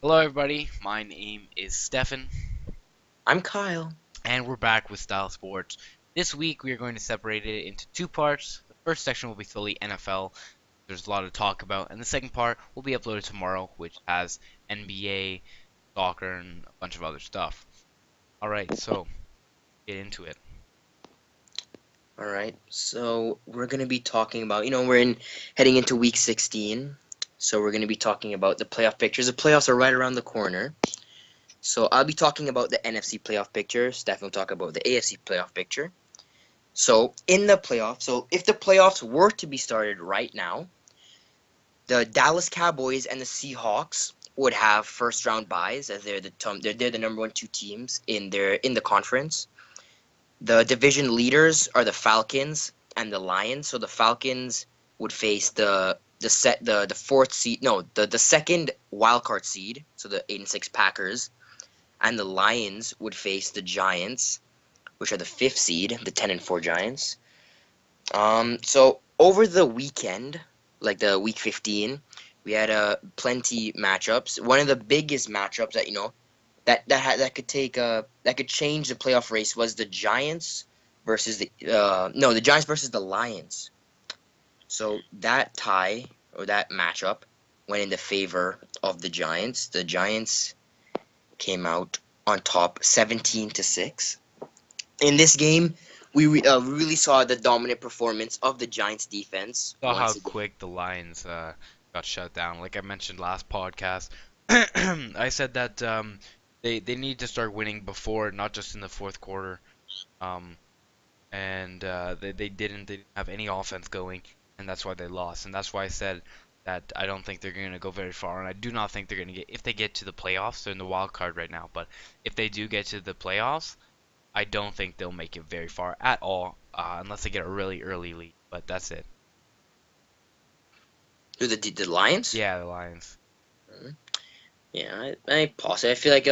Hello, everybody. My name is Stefan, I'm Kyle. and we're back with Style Sports. This week, we are going to separate it into two parts. The first section will be solely NFL. There's a lot to talk about, and the second part will be uploaded tomorrow, which has NBA, soccer, and a bunch of other stuff. All right, so get into it. All right. So we're gonna be talking about, we're in heading into week 16. So we're gonna be talking about the playoff pictures. The playoffs are right around the corner. So I'll be talking about the NFC playoff picture. Steph will talk about the AFC playoff picture. So in the playoffs, so if the playoffs were to be started right now, the Dallas Cowboys and the Seahawks would have first round byes as they're the number one two teams in the conference. The division leaders are the Falcons and the Lions. So the Falcons would face the fourth seed, no, the second wild card seed, so the 8-6 Packers, and the Lions would face the Giants, which are the fifth seed, the 10-4 Giants. So over the weekend, like the week 15, we had plenty matchups. One of the biggest matchups that that could change the playoff race was the Giants versus the Giants versus the Lions. So that tie or that matchup went in the favor of the Giants. The Giants came out on top 17-6. In this game, we really saw the dominant performance of the Giants defense Saw how once again. quick the Lions got shut down. Like I mentioned last podcast, I said that they need to start winning before, not just in the fourth quarter. Um, and they didn't have any offense going, and that's why they lost. And that's why I said that I don't think they're going to go very far, and I do not think they're going to get if they get to the playoffs. They're in the wild card right now, but if they do get to the playoffs, I don't think they'll make it very far at all, unless they get a really early lead. But that's it. Who the Lions? Yeah, the Lions. Mhm. Yeah, I pause it. I feel like,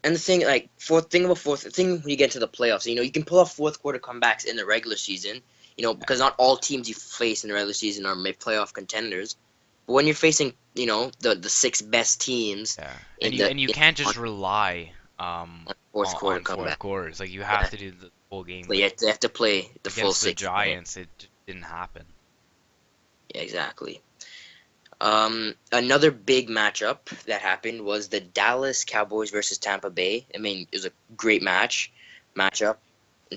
and the thing, like, fourth thing when you get to the playoffs, you can pull off fourth quarter comebacks in the regular season, Yeah, because not all teams you face in the regular season are playoff contenders. But when you're facing, the six best teams yeah, and in you the and you in can't on just rely fourth quarter on fourth comeback, quarters. Like you yeah, have to do the full game. so Like they have to play the full against the 6 minutes. Giants, it just didn't happen. Yeah, exactly. Another big matchup that happened was the Dallas Cowboys versus Tampa Bay. I mean, it was a great matchup.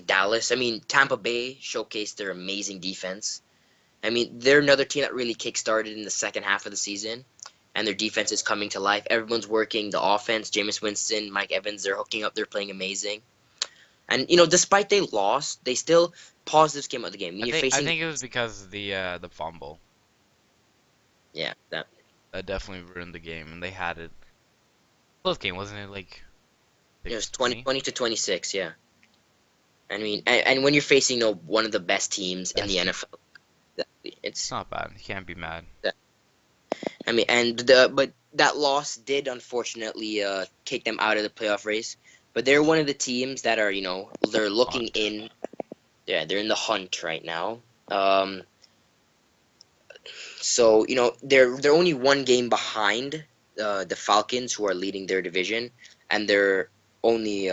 Dallas, I mean, Tampa Bay showcased their amazing defense. I mean, they're another team that really kickstarted in the second half of the season, and their defense is coming to life. Everyone's working the offense. Jameis Winston, Mike Evans, they're hooking up. They're playing amazing. And despite they lost, they still positives came out of the game. I mean, I you're think I facing, think it was because of the fumble yeah, that that definitely ruined the game, and they had it close game, wasn't it? Like it was 20, 6-20, 20 to 26, yeah. I mean, and when you're facing one of the best teams in the best team. NFL, It's it's not bad. You can't be mad. I mean, but that loss did unfortunately kick them out of the playoff race. But they're one of the teams that are, they're looking Hunt. in. Yeah, they're in the hunt right now. Um, so they're only one game behind the Falcons, who are leading their division, and they're only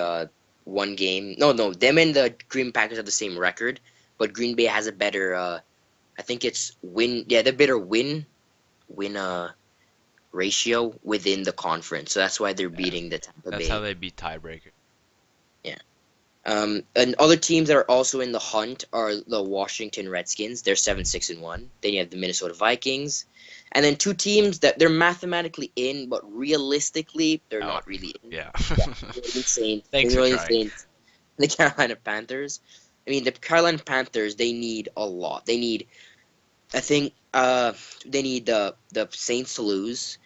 one game. No, no, them and the Green Packers have the same record, but Green Bay has a better. I think it's win. Yeah, the better win ratio within the conference. So that's why they're Yeah, beating the Tampa that's how Bay. they beat tiebreaker. Yeah. And other teams that are also in the hunt are the Washington Redskins. They're 7-6-1. Then you have the Minnesota Vikings, and then two teams that they're mathematically in, but realistically they're Out. not really in. Yeah. Yeah, New Orleans Saints, the Thanks New for Orleans trying. Saints, the Carolina Panthers. I mean, the Carolina Panthers, they need a lot. I think, they need the Saints to lose.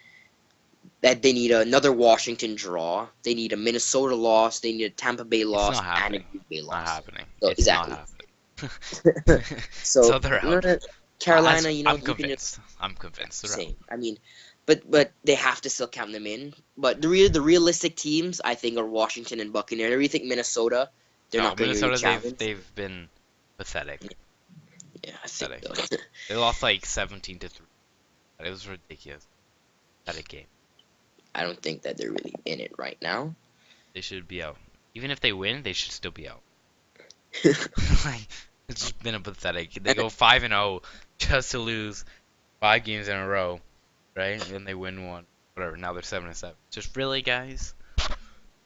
That they need another Washington draw. They need a Minnesota loss. They need a Tampa Bay It's loss not and a happening. Green Bay Not loss. happening. So It's not exactly. happening. So So they're out. Carolina, I'm you can just convinced. I'm convinced they're out. say. I mean, but they have to still count them in. But the realistic teams, I think, are Washington and Buccaneers. I really think Minnesota, they're No, not going to really Minnesota, they've challenge. they've been pathetic. Yeah, I think Pathetic. so. They lost like 17-3. It was ridiculous. Pathetic game. I don't think that they're really in it right now. They should be out. Even if they win, they should still be out. Like, it's just been a pathetic. They go 5-0 just to lose 5 games in a row, right? And then they win one. Whatever. Now they're 7-7. Just really, guys.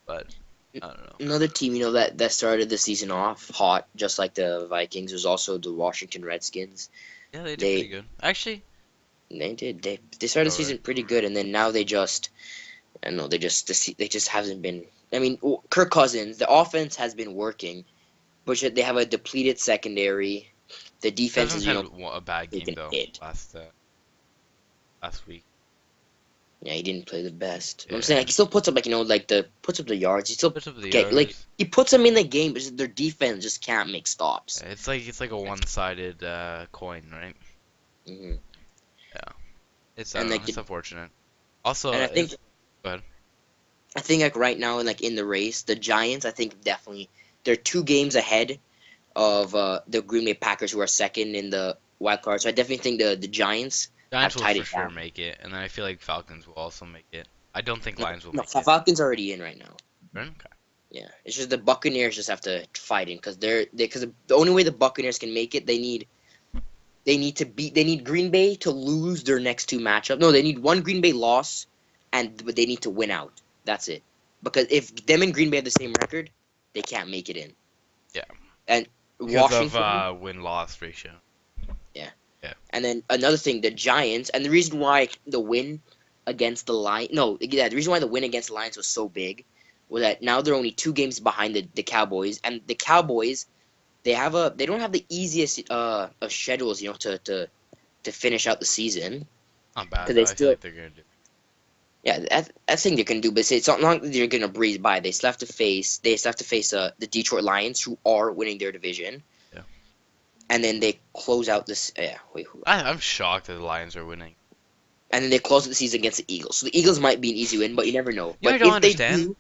But I don't know. Another team, that started the season off hot, just like the Vikings, was also the Washington Redskins. Yeah, they did pretty They good. Actually, they did they started the season alright. pretty good, and then now they just I don't know they just haven't been. I mean, Kirk Cousins, the offense has been working, but yet they have a depleted secondary. The defense Cousins is had a bad game taking though a hit. last week. Yeah, he didn't play the best. I'm saying Yeah, like, he still puts up puts up the yards. He still puts up the get like yards. he puts them in the game, but just their defense just can't make stops. It's like a one-sided coin, right? Hmm Yeah. It's I And don't know. like It's unfortunate. Also, and go ahead. I think like right now in the race, the Giants I think definitely they're 2 games ahead of the Green Bay Packers, who are second in the wild card. So I definitely think the Giants have Giants will tied for it sure down. make it, and then I feel like Falcons will also make it. I don't think No, Lions will no, make it. Falcons are already in right now. Right? Okay. Yeah, it's just the Buccaneers just have to fight in because because the only way the Buccaneers can make it, they need Green Bay to lose their next 2 matchups. No, they need one Green Bay loss, but they need to win out. That's it. Because if them and Green Bay have the same record, they can't make it in. Yeah. And Because of Washington, win-loss ratio. yeah. Yeah. And then another thing, the Giants, and the reason why the win against the Lions, no, yeah, the reason why the win against the Lions was so big was that now they're only 2 games behind the Cowboys, and the Cowboys they don't have the easiest of schedules, to finish out the season Not bad because though. they I feel still like they're gonna do. yeah I think they can do, but it's not like they're gonna breeze by. They still have to face the Detroit Lions, who are winning their division, Yeah. and then they close out this yeah wait who I'm shocked that the Lions are winning. and then they close out the season against the Eagles. So the Eagles might be an easy win, but you never know. You know, But I don't if they understand. do,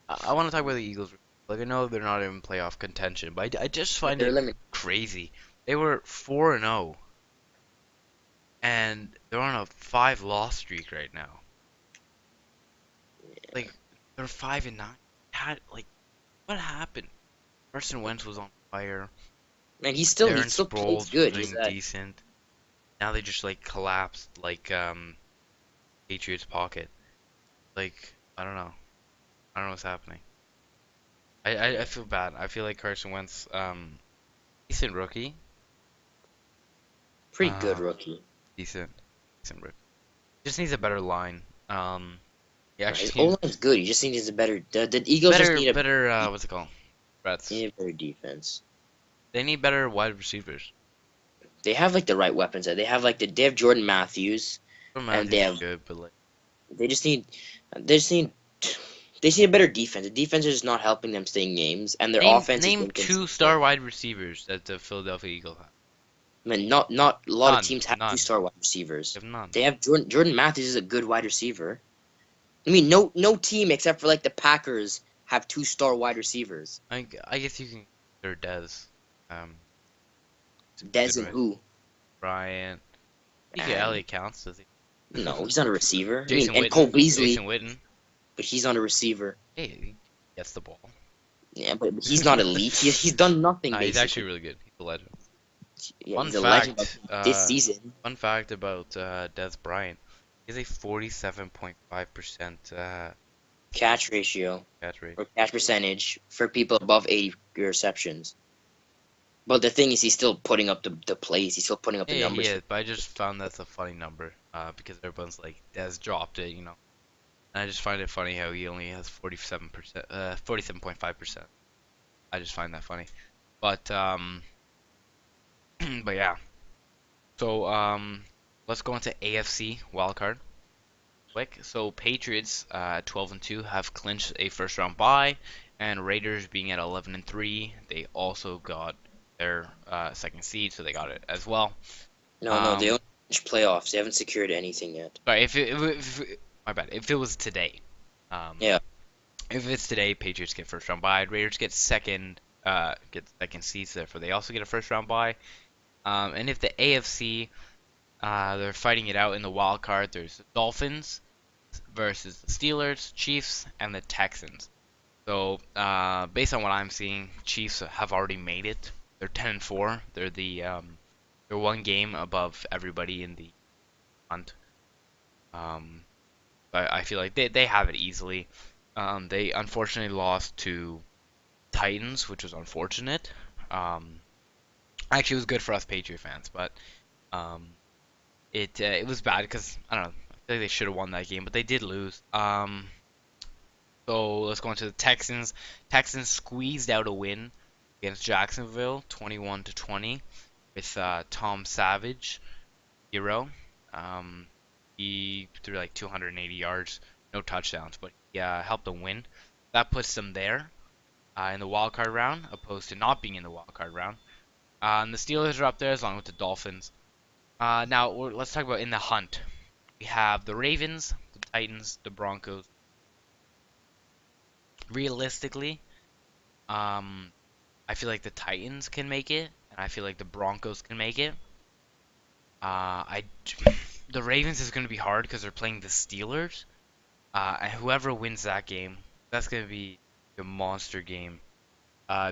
I want to talk about the Eagles. Like I know they're not in playoff contention, but I just find they're it eliminated. crazy. They were 4-0, and they're on a 5-loss streak right now. Like they're 5-9. Like what happened? Carson Wentz was on fire. Man, he Darren still plays Sproles good. doing decent. Now they just like collapsed like Patriots pocket. Like I don't know what's happening. I feel bad. I feel like Carson Wentz decent rookie. Pretty good Uh rookie. decent decent rookie. Just needs a better line. He No, his actually O needs line's good. He just needs a better. The Eagles just better what's it called? Reds. need a better defense. They need better wide receivers. They have like the right weapons. They have Jordan Matthews, Jordan and Matthews is good, but like they just need they just need they just need a better defense. The defense is just not helping them stay in games, and their offense is name inconsistent. 2-star wide receivers that the Philadelphia Eagles have. I mean, not a lot of teams have None. 2-star wide receivers. They have none. They have Jordan Matthews is a good wide receiver. I mean, no team except for like the Packers have 2-star wide receivers. I guess you can consider Dez. Um, it's a Dez good and one. who? Brian. I think And Elliott counts, does he? no, he's not a receiver. I mean, Jason and Witten. Cole Beasley, Jason Witten. but he's not a receiver. Hey, he gets the ball. Yeah, but he's not elite. He's done nothing Nah, he's actually basically. really good. He's a legend. Yeah, Fun he's a legend. But fact. this season, Fun fact about Dez Bryant. He has a 47.5% catch ratio catch rate. or catch percentage for people above 80 receptions. But the thing is, he's still putting up the plays. He's still putting up the Yeah, he numbers. is, but I just found that's a funny number because everyone's like, Dez dropped it, you know. And I just find it funny how he only has 47%, 47.5%. I just find that funny. But but yeah. So let's go into AFC wildcard quick. So Patriots 12-2 have clinched a first round bye, and Raiders being at 11-3, they also got their second seed, so they got it as well. No, they Um, don't reach playoffs. They haven't secured anything yet. Sorry, my bad. If it was today, um, Yeah. if it's today, Patriots get first round bye. Raiders get second seeds. Therefore, they also get a first round bye. And if the AFC, they're fighting it out in the wild card. There's the Dolphins, versus the Steelers, Chiefs, and the Texans. So, based on what I'm seeing, Chiefs have already made it. They're 10-4. They're one game above everybody in the hunt. Um, but I feel like they have it easily. They unfortunately lost to Titans, which was unfortunate. Um, Actually, it was good for us Patriot fans, but um, it was bad because I don't know. I feel like they should have won that game, but they did lose. So let's go into the Texans. Texans squeezed out a win against Jacksonville, 21-20, with Tom Savage, hero. Um, he threw like 280 yards, no touchdowns, but he helped them win. That puts them there in the wild card round, opposed to not being in the wild card round. And the Steelers are up there along with the Dolphins. Now let's talk about in the hunt. We have the Ravens, the Titans, the Broncos. Realistically, um, I feel like the Titans can make it, and I feel like the Broncos can make it. I the Ravens is going to be hard because they're playing the Steelers, and whoever wins that game, that's going to be a monster game.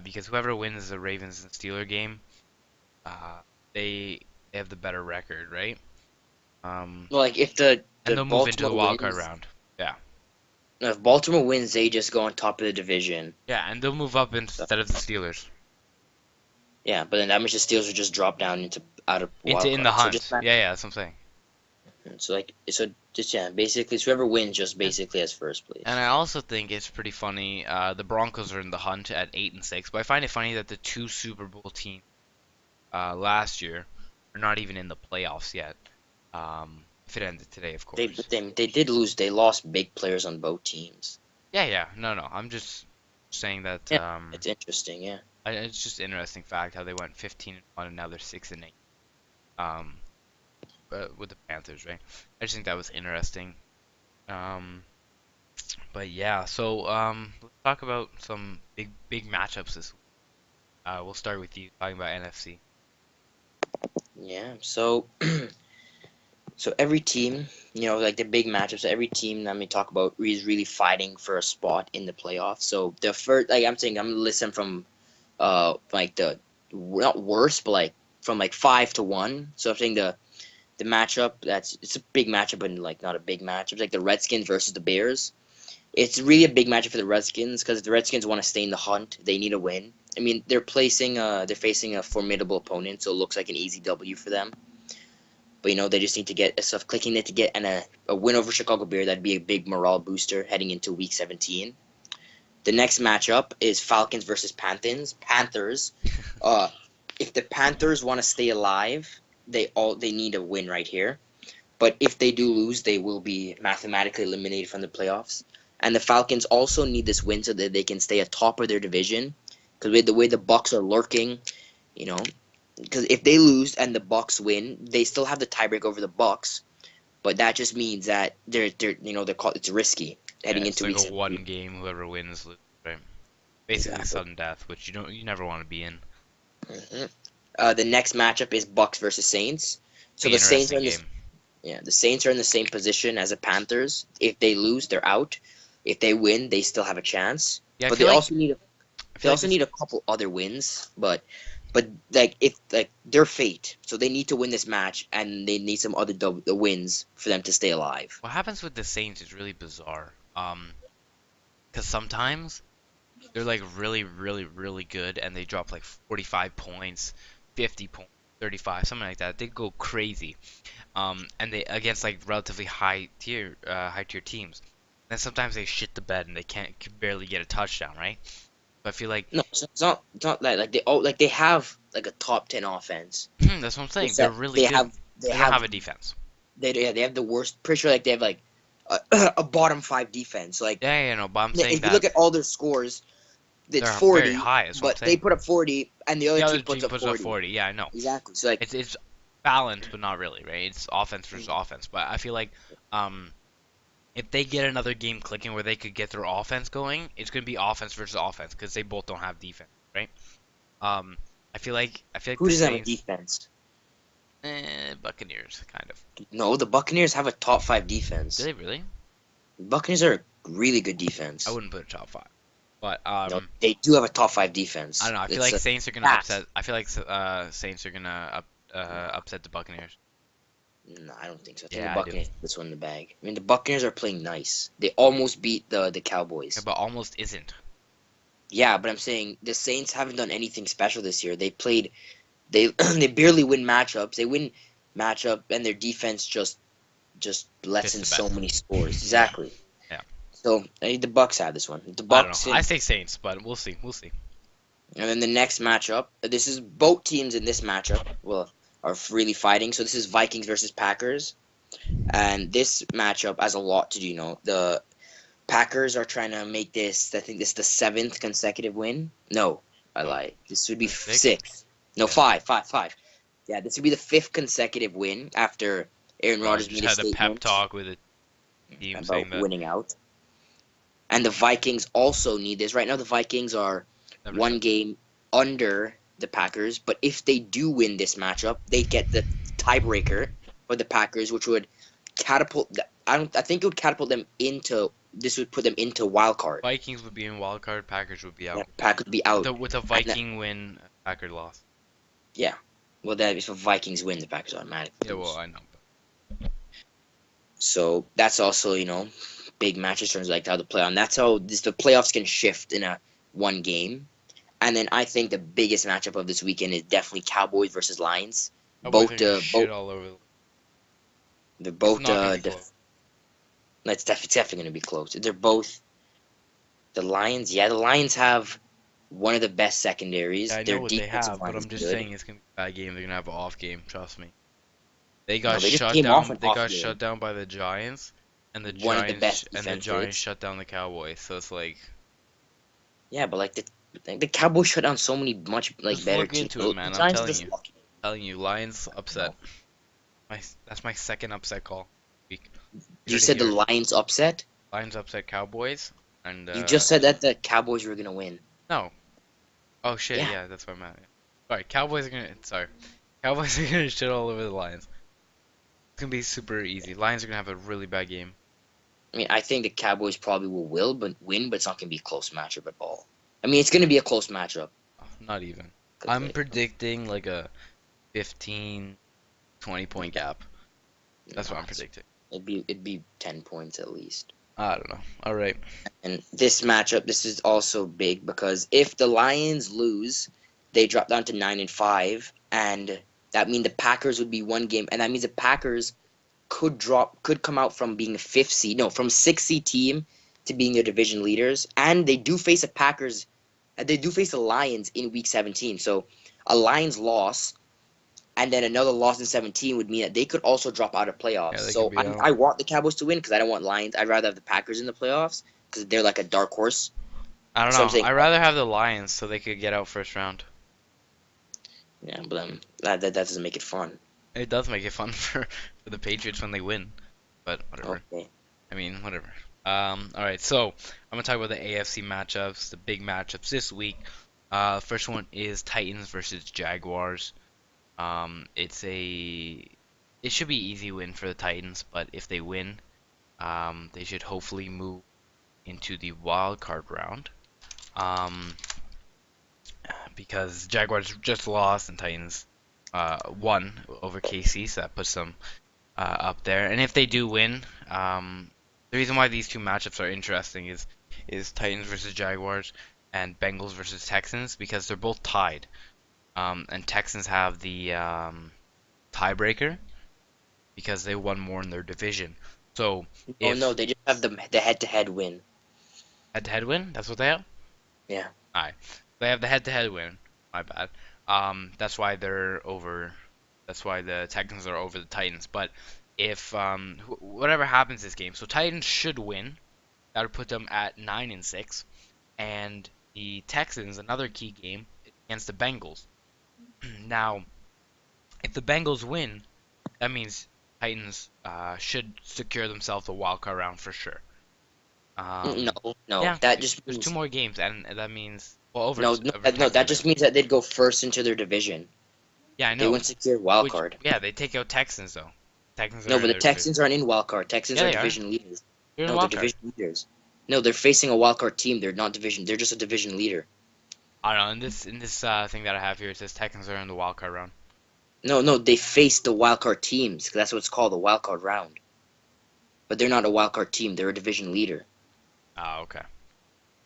Because whoever wins the Ravens and Steeler game, uh, they they have the better record, right? Um, Like if the and the they'll move into Baltimore the wild card wins, round. Yeah, if Baltimore wins, they just go on top of the division. yeah, and they'll move up So, instead of the Steelers yeah, but then that means the Steelers would just drop down into out of into wild in the card. So just hunt. Yeah, yeah, that's what I'm saying. just yeah, basically, so whoever wins just And, basically has first and place. I also think it's pretty funny. The Broncos are in the hunt at 8-6, but I find it funny that the two Super Bowl teams last year are not even in the playoffs yet. If it ended today, of They course. but they did lose. They lost big players on both teams. Yeah, yeah, no, no. I'm just saying that Yeah, it's interesting. Yeah. it's just an interesting fact how they went 15-1 and now they're 6-8. Um, with the Panthers, right? I just think that was interesting. Um, but yeah, so let's talk about some big matchups this week. We'll start with you talking about NFC. Yeah. So so every team, like the big matchups, every team that we talk about is really fighting for a spot in the playoffs. So the first, like I'm saying, I'm gonna list them from like the not worst, but like from like 5 to 1. So I'm saying the matchup it's a big matchup, but like not a big matchup. Like the Redskins versus the Bears. It's really a big matchup for the Redskins because the Redskins want to stay in the hunt. They need a win. I mean, they're facing a formidable opponent, so it looks like an easy W for them. But they just need to get stuff clicking. They to get a win over Chicago Bears. That'd be a big morale booster heading into Week 17. The next matchup is Falcons versus Panthers. Panthers. Uh, if the Panthers want to stay alive, they need a win right here. But if they do lose, they will be mathematically eliminated from the playoffs. And the Falcons also need this win so that they can stay atop of their division. Because with the way the Bucks are lurking, you know, because if they lose and the Bucks win, they still have the tiebreak over the Bucks. But that just means that they're called, it's risky Yeah, heading it's into like week a 17. one game, whoever wins, right? Basically Exactly. sudden death, which you never want to be in. hmm the next matchup is Bucks versus Saints. So Be the Saints are interesting in this. game. Yeah, the Saints are in the same position as the Panthers. If they lose, they're out. If they win, they still have a chance. Yeah, But I they feel like also this. need a couple other wins. But like if like their fate, so they need to win this match, and they need some other wins for them to stay alive. What happens with the Saints is really bizarre. Because sometimes they're like really, really, really good, and they drop like 45 points, 50 points, 35, something like that. They go crazy. And they against like relatively high tier teams. Then sometimes they shit the bed and they can barely get a touchdown, right? So I feel like No, it's not that like they have like a top 10 offense. that's what I'm saying. It's They're that really they good. have they They don't have have a defense. they have the worst. Pretty sure like they have like a, a bottom 5 defense. Like Yeah, yeah, no, but I'm saying if you that look at all their scores, it's they're very 40, high. Is what I'm but they saying. put up 40, and the other The other team puts team up puts up 40. 40. Yeah, I know. Exactly. So like, It's balanced, but not really, right? It's offense versus offense. But I feel like um if they get another game clicking where they could get their offense going, it's gonna be offense versus offense because they both don't have defense, right? Um, I feel like who the doesn't have a Saints, defense? Buccaneers, kind of. No, the Buccaneers have a top 5 Do defense. they really? Buccaneers are a really good I defense. wouldn't put it top five, but No, they do have a top five I defense. don't know. I feel It's like a Saints are gonna fact. upset. I feel like Saints are gonna upset the Buccaneers. No, I don't think so. I think the Yeah, I do. Buccaneers have this one in the bag. I mean, the Buccaneers are playing nice. They almost beat the Yeah, Cowboys. but almost isn't. Yeah, but I'm saying the Saints haven't done anything special this year. They played they they barely win matchups. They win matchup and their defense just lets Just in the so best. many scores. Yeah, Exactly. yeah. So the Bucks have this one. The I don't know. Bucks I and say Saints, but we'll see. We'll see. then the next matchup. This is both teams in this matchup. Well, are really fighting. So this is Vikings versus Packers, and this matchup has a lot to do. The Packers are trying to make this. I think this is the seventh consecutive win. No, I Oh, lied. This would be the sixth. sixth. No, Yeah. five. Yeah, this would be the fifth consecutive win after Aaron Bro, I Rodgers just made a had a pep statement talk with a team about saying that winning out. And the Vikings also need this. Right now, the Vikings are never one shut. game under the Packers, but if they do win this matchup, they get the tiebreaker for the Packers, which would catapult. I think it would catapult them into. This would put them into wild card. Vikings would be in wild card. Packers would be Yeah, out. Packers would be out. With a And Viking win, Packer loss. yeah, well, that if the Vikings win, the Packers automatically Yeah, well, lose. I know. So that's also big matches terms like how to play on. That's how the playoffs can shift in a one game. And then I think the biggest matchup of this weekend is definitely Cowboys versus Lions. Cowboys Both are gonna the shit both all over. they're It's both not gonna be close. it's definitely going to be close. They're both the Lions. Yeah, the Lions have one of the best Yeah, secondaries. I Their know what they defensive have, line but is I'm just good. saying it's gonna be a bad game. They're gonna have an off game. Trust me. They No, got they just shut came off down. an They off got shut game. down by the Giants, One of the best and the Giants defenses. shut down the Cowboys. So it's like, Yeah, but the Cowboys shut down so many much just better look teams. into it, The man. I'm Giants are telling just you. lucky. Telling you, Lions upset. No. That's my second upset call. Week. You You heard it said the here. Lions upset. Lions upset Cowboys, and You just said that the Cowboys were gonna win. no. Oh shit, Yeah, yeah, that's what I meant. Sorry, Cowboys are gonna. Sorry, Cowboys are gonna shit all over the Lions. It's gonna be super easy. Lions are gonna have a really bad game. I mean, I think the Cowboys probably but win, but it's not gonna be a close matchup at all. I mean, it's gonna be a close matchup. Oh, not even. 'Cause, I'm predicting like a 15, 20 point gap. That's what I'm predicting. it'd be 10 points at least. I don't know. All right. And this matchup, this is also big because if the Lions lose, they drop down to 9-5, and that means the Packers would be one game, and that means the Packers could come out from being a fifth seed, no, from sixth seed team to being their division leaders, and they do face the Lions in Week 17. So a Lions loss and then another loss in 17 would mean that they could also drop out of playoffs. Yeah, they could So be out. I want the Cowboys to win because I don't want Lions. I'd rather have the Packers in the playoffs because they're like a dark horse. I don't So I'm know. saying, I'd rather have the Lions so they could get out first round. yeah, but that doesn't make it fun. It does make it fun for the Patriots when they win, but whatever. Okay. I mean, whatever. All right. So I'm gonna talk about the AFC matchups, the big matchups this week. First one is Titans versus Jaguars. It should be easy win for the Titans, but if they win, they should hopefully move into the wild card round. Um, because Jaguars just lost and Titans won over KC, so that puts them up there. And if they do win, the reason why these two matchups are interesting is Titans versus Jaguars and Bengals versus Texans because they're both tied. And Texans have the tiebreaker because they won more in their division. So Oh no, if they just have the head-to-head win. head-to-head win, that's what they have. Yeah. Alright, they have the head-to-head win. My bad. That's why they're over. That's why the Texans are over the Titans. But if whatever happens this game, so Titans should win. That would put them at 9-6, and the Texans another key game against the Bengals. Now, if the Bengals win, that means Titans should secure themselves a wild card round for sure. No. Yeah, That just there's two means more games, and that means well over no. That Texans. just means that they'd go first into their division. Yeah, I They know. wouldn't secure wild Which card. yeah, they take out Texans though. Texans No, are but in the their division. Texans aren't in wild card. Texans Yeah, are they are. division leaders. You're in the No, they're wild card. division leaders. No, they're facing a wildcard team. They're not division. They're just a division leader. I don't know. In this thing that I have here, it says Texans are in the wild card round. No, no, they face the wildcard teams. That's what it's called, the wildcard round. But they're not a wildcard team. They're a division leader. Oh, okay.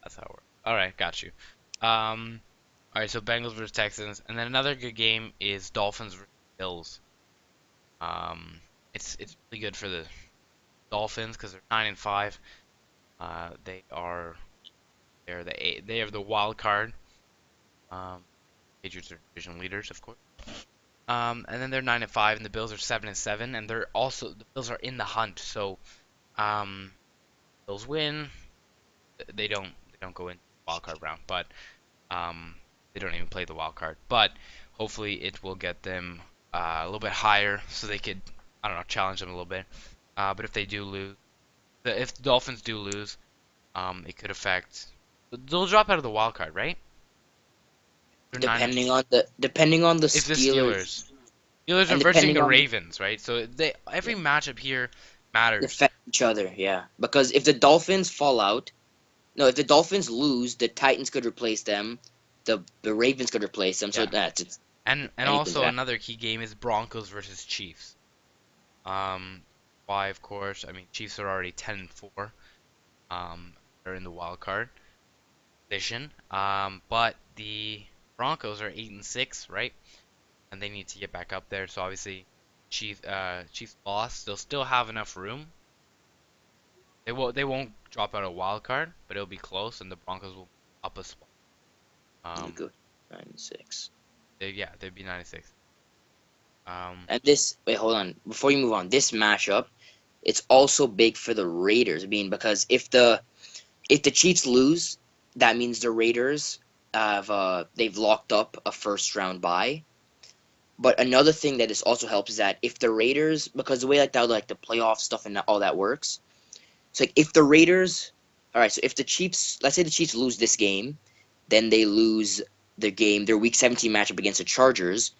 That's how it works. All right, got you. Um, all right. So Bengals versus Texans, and then another good game is Dolphins versus Bills. Um, it's really good for the Dolphins because they're 9-5. They are they have the wild card. Um, Patriots are division leaders, of course. And then they're 9-5, and the Bills are 7-7, and the Bills are in the hunt. So, um, Bills win. They don't go into the wild card round, but um, they don't even play the wild card. But hopefully, it will get them a little bit higher, so they could, I don't know, challenge them a little bit. But if they do lose, if the Dolphins do lose, it could affect. They'll drop out of the wild card, right? They're nine. Depending on the If the Steelers Steelers are and versing depending the on Ravens, right? So every matchup here matters. affect each other, yeah. Because if the Dolphins fall out, no, if the Dolphins lose, the Titans could replace them. The Ravens could replace them. So Yeah. that's it's And anything could also happen. another key game is Broncos versus Chiefs. Why of course, I mean Chiefs are already 10-4. They're in the wild card position. But the Broncos are 8-6, right? And they need to get back up there. So obviously Chiefs lost. They'll still have enough room. They won't drop out a wild card, but it'll be close and the Broncos will up a spot. You Um go 9-6. they'd be 96. Um And this wait, hold on. Before you move on, this matchup, it's also big for the Raiders. I mean, because if the Chiefs lose, that means the Raiders they've locked up a first round bye. But another thing that this also helps is that if the Raiders, because the way like the playoff stuff and all that works, it's like if the Raiders, all right, so if the Chiefs, let's say the Chiefs lose this game, then they lose their Week 17 matchup against the Chargers,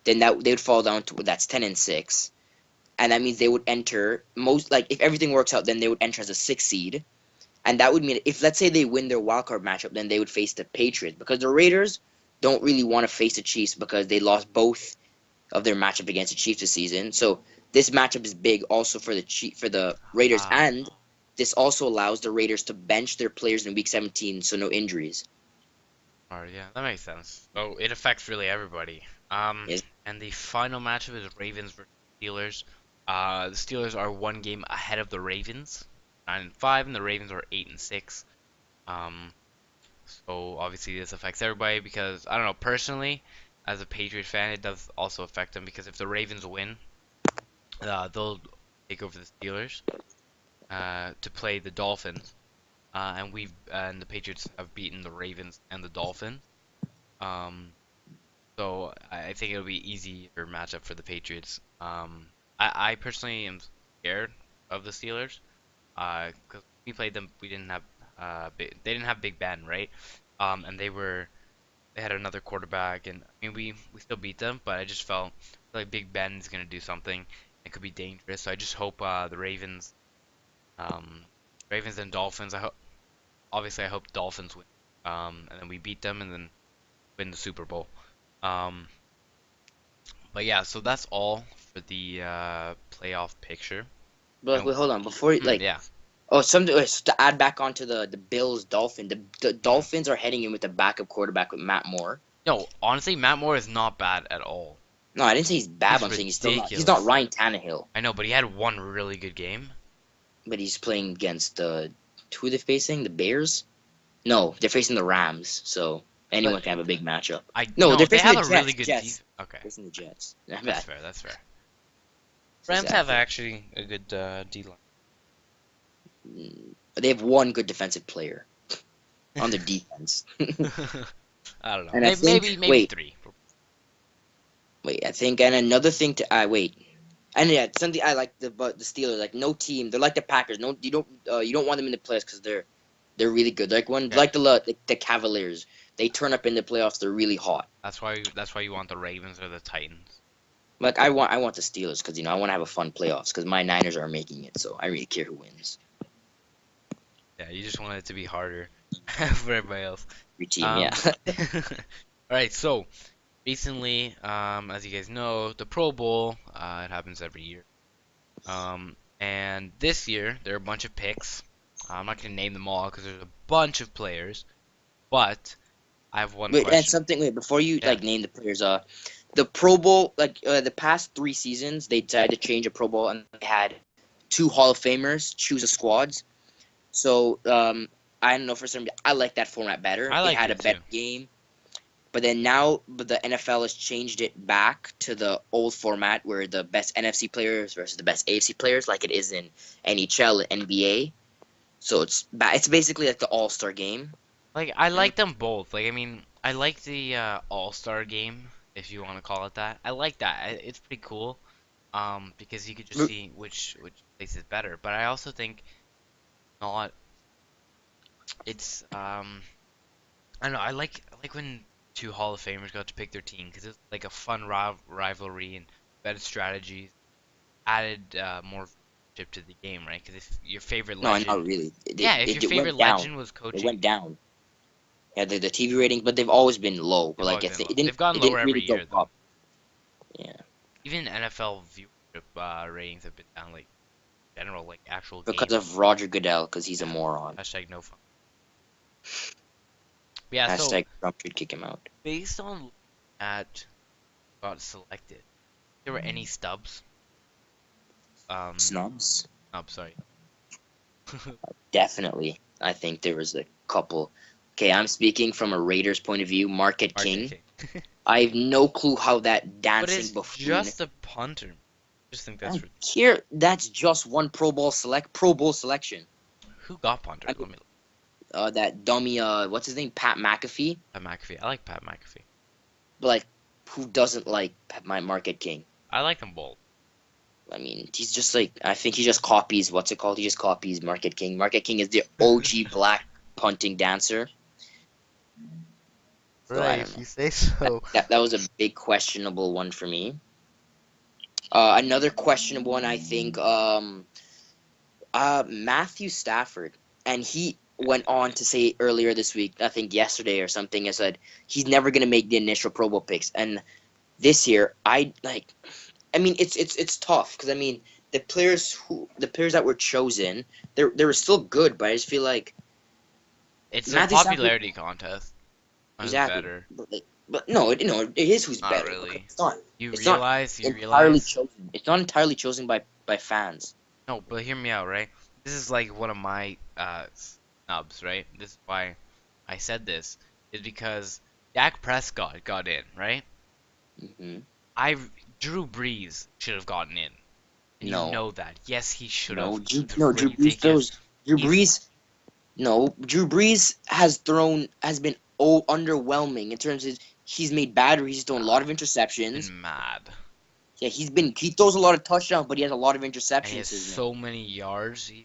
then that they would fall down to that's 10-6, and that means they would enter most like if everything works out, then they would enter as a 6 seed, and that would mean if let's say they win their wildcard matchup, then they would face the Patriots because the Raiders don't really want to face the Chiefs because they lost both of their matchup against the Chiefs this season. So this matchup is big also for the Raiders, ah and this also allows the Raiders to bench their players in Week 17, so no injuries. Alright, yeah, that makes sense. So it affects really everybody. Um, Yes, and the final matchup is Ravens versus Steelers. The Steelers are one game ahead of the Ravens, 9-5, and the Ravens are 8-6. Um, so obviously this affects everybody because I don't know personally, as a Patriots fan, it does also affect them because if the Ravens win, they'll take over the Steelers to play the Dolphins. And the Patriots have beaten the Ravens and the Dolphins. Um, So I think it'll be easier matchup for the Patriots. I personally am scared of the Steelers. Because we played them, we didn't have they didn't have Big Ben, right? And they had another quarterback, and I mean we still beat them, but I just felt like Big Ben's gonna do something. It could be dangerous. So I just hope the um, Ravens and Dolphins. I hope Dolphins win. And then we beat them, and then win the Super Bowl. Um, But yeah, so that's all for the playoff picture. but And wait, hold on. Before yeah, to add back onto the Bills Dolphin, the mhm. Dolphins are heading in with a backup quarterback with Matt Moore. No, honestly, Matt Moore is not bad at all. No, I didn't say he's bad. He's But I'm saying he's not ridiculous. Ryan Tannehill, I know, but he had one really good game. but he's playing against who they're facing, the Bears. No, they're facing the Rams, so But anyone can have a big matchup. I No, no, they're they facing have the a really Jets. good Jets. defense. Okay, Facing the Jets. Not that's bad. fair. That's fair. Rams have Exactly. actually a good D They have one good defensive player on their defense. I don't know. And I think, Maybe three. I think, and another thing to, wait, and yeah, something I like but the Steelers, like no team, they're like the Packers. No, you don't want them in the playoffs because they're really good. Like Yeah, the Cavaliers, they turn up in the playoffs. They're really hot. that's why you want the Ravens or the Titans. Like I want the Steelers because I want to have a fun playoffs because my Niners are making it, so I really care who wins. Yeah, you just want it to be harder for everybody else. Your team, yeah. Um, all right, so recently, as you guys know, the Pro Bowl, it happens every year. And this year there are a bunch of picks. I'm not gonna name them all because there's a bunch of players, but I have one Wait, and question. something. Wait, before you Yeah. name the players, the Pro Bowl, the past 3 seasons, they decided to change a Pro Bowl, and they had two Hall of Famers choose a squads. So I don't know, for some reason I like that format better. I It like had a it too. better game. But then now, the NFL has changed it back to the old format where the best NFC players versus the best AFC players, like it is in NHL and NBA. So it's basically like the All Star game. Like I And like them both. Like I mean, I like the All-Star game, if you want to call it that. I like that. It's pretty cool. Because you could just see which place is better. But I also think not. It's I don't know. I like when two Hall of Famers got to pick their team because it's like a fun rivalry and better strategies. Added more chip to the game, right? Because if your favorite no, not legend, really. yeah, if your It favorite went down. legend was It coaching, went down. Yeah, the TV ratings, but they've always been low. But they've like always been low. it didn't They've gotten it lower didn't every really go year though. up. Yeah, Even NFL viewership ratings have been down, like general, like actual because games. of Roger Goodell, because he's a Yeah. moron. Hashtag no fun. But yeah. So Hashtag Trump should kick him out. based on looking at got selected, there were any stubs? Um, Snubs. oh, sorry. Definitely. I think there was a couple. Okay, I'm speaking from a Raiders point of view. Market Market King. King. I have no clue how that But dancing it's buffoon. just a punter. I just think I that's don't care. That's just one Pro Bowl selection. who got punter. I Let mean, me look that dummy. What's his name? Pat McAfee. at McAfee. I like Pat McAfee. But like, who doesn't like my Market King? I like them both. I mean, he's just like, I think he just copies, what's it called? He just copies Market King. Market King is the OG black punting dancer. So I Right, don't if know. you say so. That was a big questionable one for me. Another questionable one, I think, Matthew Stafford. And he went on to say earlier this week, I think yesterday or something, I said he's never going to make the initial Pro Bowl picks. And this year, I mean, it's tough because I mean the players that were chosen, they were still good, but I just feel like It's a Matthew Stafford popularity contest. Who's exactly, better? but no, it is who's Not better, but really. You it's not realize, you entirely realize. chosen. It's not entirely chosen by fans. No, but hear me out, right? This is like one of my snubs, right? This is why I said this is because Dak Prescott got in, right? Hmm. I Drew Brees should have gotten in, and you No, know that. Yes, he should have. no, He's Drew Brees ridiculous. throws. Drew He's Brees, no, Drew Brees has been underwhelming in terms of he's made bad. He's thrown a lot of interceptions. been mad, Yeah, he throws a lot of touchdowns, but he has a lot of and he has interceptions to his name. so many yards. He's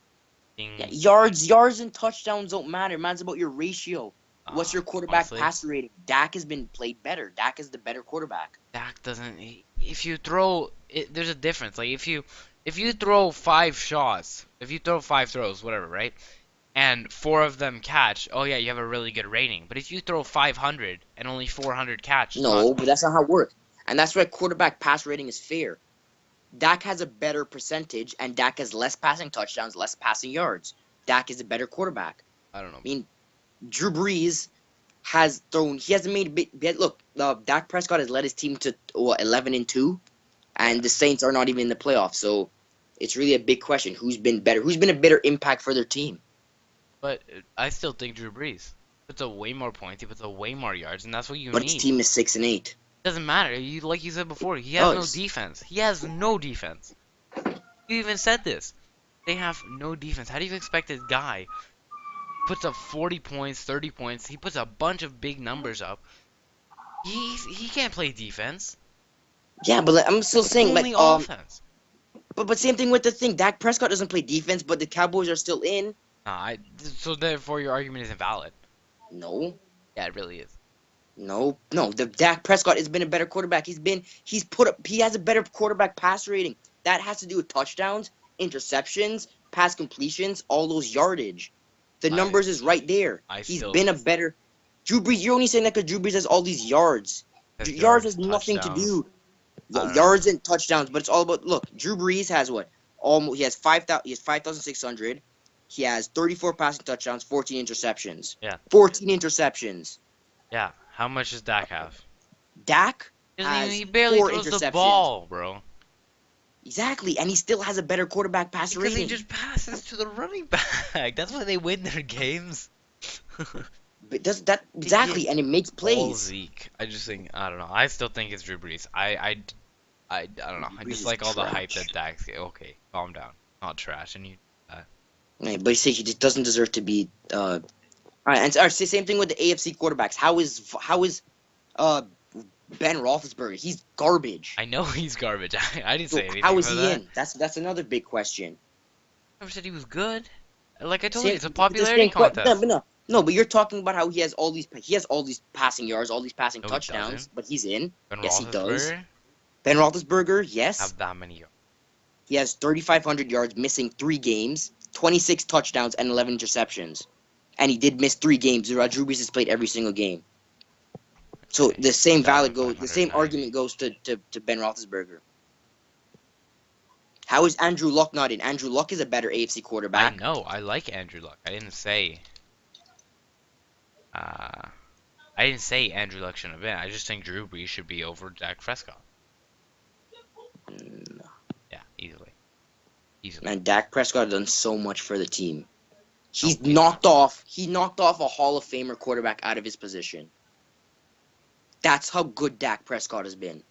Yeah, being, yards and touchdowns don't matter. Man's about your ratio. What's your quarterback honestly, passer rating? Dak has been played better. Dak is the better quarterback. Dak doesn't. If you throw, there's a difference. Like if you throw 5 shots, if you throw 5 throws, whatever, right? And 4 of them catch, oh yeah, you have a really good rating. But if you throw 500 and only 400 catch, it's not. No, but that's not how it works. And that's why quarterback pass rating is fair. Dak has a better percentage, and Dak has less passing touchdowns, less passing yards. Dak is a better quarterback. I don't know. I mean, Drew Brees has thrown. He hasn't made a big. Look, Dak Prescott has led his team to 11-2, Yeah, and the Saints are not even in the playoffs. So it's really a big question: who's been better? Who's been a better impact for their team? but I still think Drew Brees puts up way more points. He puts up way more yards, and that's what you But his need. team is 6-8. Doesn't matter. You like you said before, he has no Does defense. He has no defense. You even said this. They have no defense. How do you expect this guy puts up 40 points, 30 points? He puts a bunch of big numbers up. He can't play defense. Yeah, but like, I'm still saying Only offense. but same thing with the thing. Dak Prescott doesn't play defense, but the Cowboys are still in. Nah, so therefore your argument isn't valid. No, Yeah, it really is. no. The Dak Prescott has been a better quarterback. He has a better quarterback pass rating. That has to do with touchdowns, interceptions, pass completions, all those yardage. The numbers is right there. I He's still been a better. Drew Brees, you're only saying that because Drew Brees has all these yards. has Yards yards, has nothing to touchdowns. do. I don't know. Yards and touchdowns, but it's all about. Look, Drew Brees has what? Almost he has 5,000. He has 5,600. He has 34 passing touchdowns, 14 interceptions. Yeah, 14 interceptions. yeah. How much does Dak have? Dak He has barely 4 throws the interceptions. ball, bro. Exactly, and he still has a better quarterback passer Because he rating. just passes to the running back. That's why they win their games. But does that They give exactly, and it makes all plays. Zeke. I just think I don't know. I still think it's Drew Brees. I don't know. I Brees just is like all the hype that trash. Dak's. Okay, calm down. Not trash, and you. Right, but he just doesn't deserve to be. All right, and same thing with the AFC quarterbacks. How is uh Ben Roethlisberger? He's garbage. I know he's garbage. I didn't So say how anything is about he that. in? That's another big question. I never said he was good. Like I told you, Same, it's a the popularity same question. No, contest. but no, but you're talking about how he has all these passing yards, all these passing No, he touchdowns, doesn't. but he's in. Ben Yes, he does. Roethlisberger Ben Roethlisberger, yes, have that many yards. he has 3,500 yards, missing 3 games, 26 touchdowns, and 11 interceptions. And he did miss 3 games. Drew Brees has played every single game. So Okay, the same the same 1,590. argument goes to Ben Roethlisberger. How is Andrew Luck not in? Andrew Luck is a better AFC I quarterback. know. I like Andrew Luck. Uh, I didn't say Andrew Luck shouldn't have been. I just think Drew Brees should be over Dak Prescott. Mm, Yeah, easily, easily. Man, Dak Prescott has done so much for the team. No, He's he's not. knocked off a Hall of Famer quarterback out of his position. That's how good Dak Prescott has been.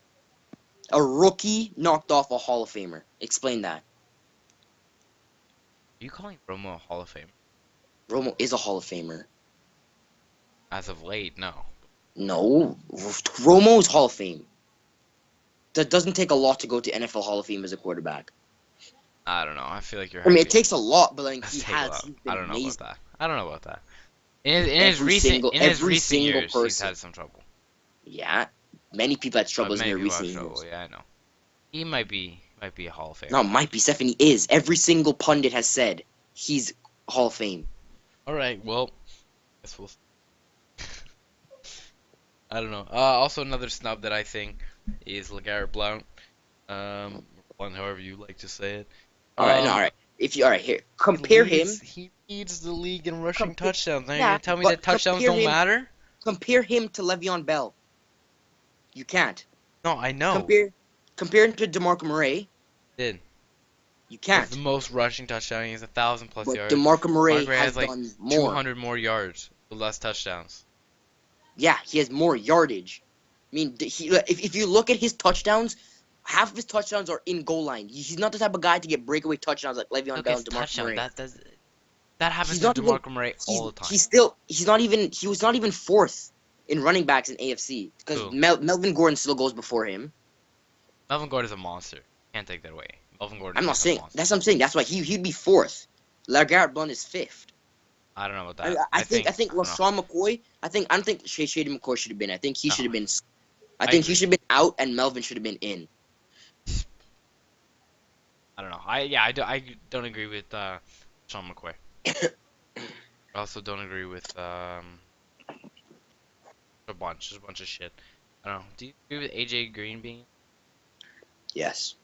A rookie knocked off a Hall of Famer. Explain that. Are you calling Romo a Hall of Fame? Romo is a Hall of Famer. As of late, no. No, Romo is Hall of Fame. That doesn't take a lot to go to NFL Hall of Fame as a quarterback. I don't know. I feel like you're I mean, it hyping. takes a lot, but like Let's take a look. he's I been don't know about amazing. that. I don't know about that. In his Every recent single years, he's person. had some trouble. Yeah, many people had troubles in Many their people have recent trouble. years. Yeah, I know. He might be a Hall of No, Famer. might be Stephanie is. Every single pundit has said he's Hall of Fame. All right. Well, guess we'll. I don't know. Also, another snub that I think is LeGarrette Blount. Blount, however you like to say it. All right, no, all Um, right. If you all right here, he compare leads. him. He leads the league in rushing Compare, touchdowns. Now you're yeah, gonna tell me that but touchdowns don't matter? compare him to Le'Veon Bell. You can't No, I know. compare him to DeMarco Murray. Did. You He has the can't. most rushing touchdown. He has 1,000+ But yards. DeMarco Murray Mark Ray has has like done more. 200 more yards with less touchdowns. Yeah, he has more yardage. I mean, if you look at his touchdowns, half of his touchdowns are in goal line. He's not the type of guy to get breakaway touchdowns like Le'Veon Look Bell at his and DeMarco touchdown. Murray. That happens He's to not even. DeMarco Murray all the time. He was not even fourth in running backs in AFC because Who? Melvin Gordon still goes before him. Melvin Gordon is a monster. Can't take that away. Melvin Gordon I'm not is a saying monster. that's what I'm saying. That's why he'd be fourth. LeGarrette Blount is fifth. I don't know about I, that. I think I think I don't know. LaShawn McCoy. I don't think Shady McCoy should have been. I think he No, should have been. I I think he agree. should have been out and Melvin should have been in. I don't know. I don't agree with Sean McCoy. I also don't agree with just a bunch of shit. I don't know. Do you agree with AJ Green being? Yes.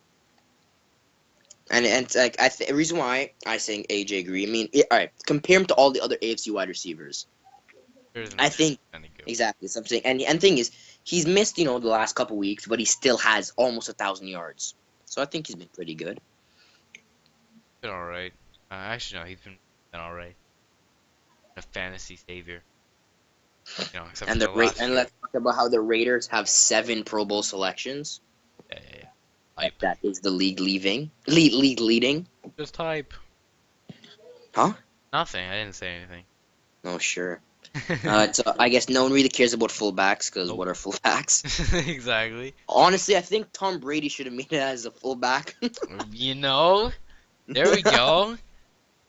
And like the reason why I saying AJ Green. I mean, all right. Compare him to all the other AFC wide receivers. There isn't I really think any good. exactly something. And thing is, he's missed the last couple weeks, but he still has almost 1,000 yards. So I think he's been pretty good. Been all right. Actually, no, he's been all right. A fantasy savior. Except for And the last and year. let's talk about how the Raiders have 7 Pro Bowl selections. Yeah. Hype. That is the league leading. Just hype. Huh? Nothing. I didn't say anything. Oh, sure. So I guess no one really cares about fullbacks because Nope. what are fullbacks? Exactly. Honestly, I think Tom Brady should have made it as a fullback. There we go.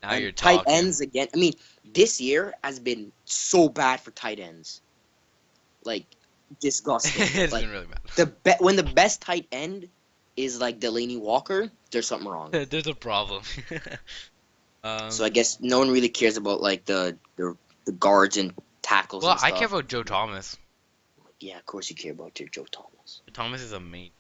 Now And you're tight talking. ends again. I mean, this year has been so bad for tight ends. Like disgusting. It's Like been really bad. when the best tight end is like Delaney Walker, there's something wrong. There's a problem. So I Um, guess no one really cares about like the guards and tackles well, and I care stuff. about Joe Thomas. Yeah, of course you care about your Joe Thomas. Thomas is a mate.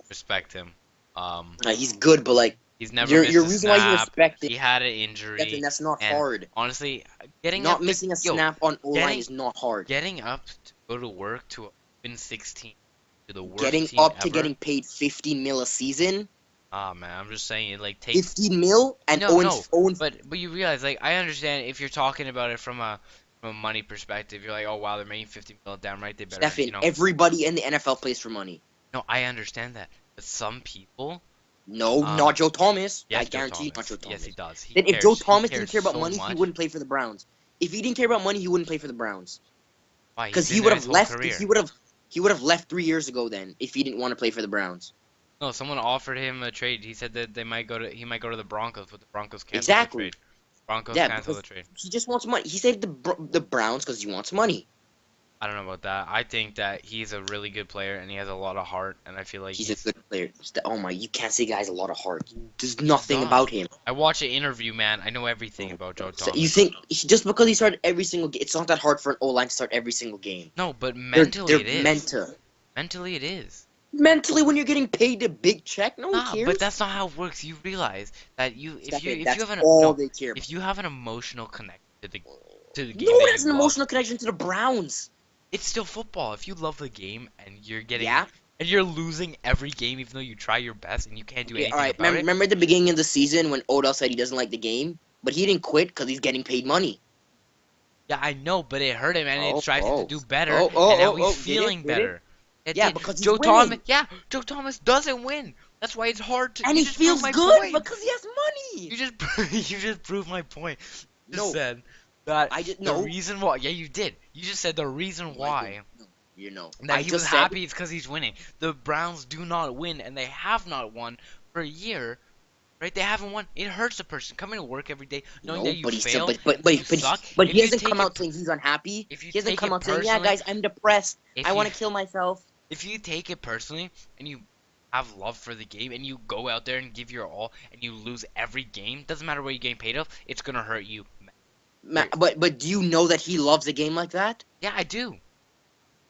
Respect him. Um, He's good, but like he's never your missed a reason why you snap. respect him, He had an Stefan, injury, that's not and hard. honestly, getting Not up to missing a yo, snap on O line getting is not hard. getting up to go to work to win 16 to the worst Getting team up to ever. getting paid 15 mil a season, Ah man, I'm just saying it like takes 15 mil, and no Owen no, Owen but you realize like I understand if you're talking about it from a money perspective, you're like oh wow they're making 50 mil, damn right they better Stefan, everybody in the NFL plays for money. no I understand that, but some people No, um not Joe Thomas. I yes Joe guarantee not Thomas Joe yes he Thomas. does Then if Joe he Thomas didn't cares care about so money, he much. wouldn't play for the Browns. If he didn't care about money, he wouldn't play for the Browns. Why he's Because been there his whole he would have left 3 years ago then if he didn't want to play for the Browns. No, someone offered him a trade. He said that he might go to the Broncos, but the Broncos canceled the Exactly. trade. Broncos Yeah, canceled because the trade. he just wants money. He said the Browns because he wants money. I don't know about that. I think that he's a really good player and he has a lot of heart, and I feel like He's a good player. Oh my, you can't say guy has a lot of heart. There's nothing does. about him. I watch an interview, man. I know everything about Joe So you Thomas. think just because he started every single game, it's not that hard for an O line to start every single game. No, but They're mentally it meant is. to. Mentally it is. Mentally, when you're getting paid a big check, no one Nah, but cares. that's not how it works. You realize that Stefan, if that's you have an all no they care about. if you have an emotional connection to the No game one that has you an love, emotional connection to the Browns. it's still football. If you love the game and Yeah. you're losing every game even though you try your best and you can't do Okay, all anything right. about it. Remember at the beginning of the season when Odell said he doesn't like the game, but he didn't quit because he's getting paid money. Yeah, I know, but it hurt him and it Oh, drives him to oh, do better oh, oh, and now oh, he's oh! feeling Did it? better. It Yeah, did. because he's Joe Thomas, winning, yeah, Joe Thomas doesn't win. That's why it's hard to. and You he just proved feels my good point. because he has money. You just you just proved my point. You just No, said that I just the no. reason why. Yeah, you did. You just said the reason No, I didn't. why No, you know. that I he was just said happy is because he's winning. The Browns do not win, and they have not won for a year. Right? They haven't won. It hurts a person coming to work every day knowing no, that you but he still, failed, but you suck. but If he you hasn't take come it, out saying he's unhappy. if you He hasn't take come it out saying, "Yeah, personally, guys, I'm depressed. I if you want to kill myself." if you take it personally and you have love for the game and you go out there and give your all and you lose every game, doesn't matter what you getting paid of, it's gonna hurt you. But do you know that he loves a game like that? Yeah, I do.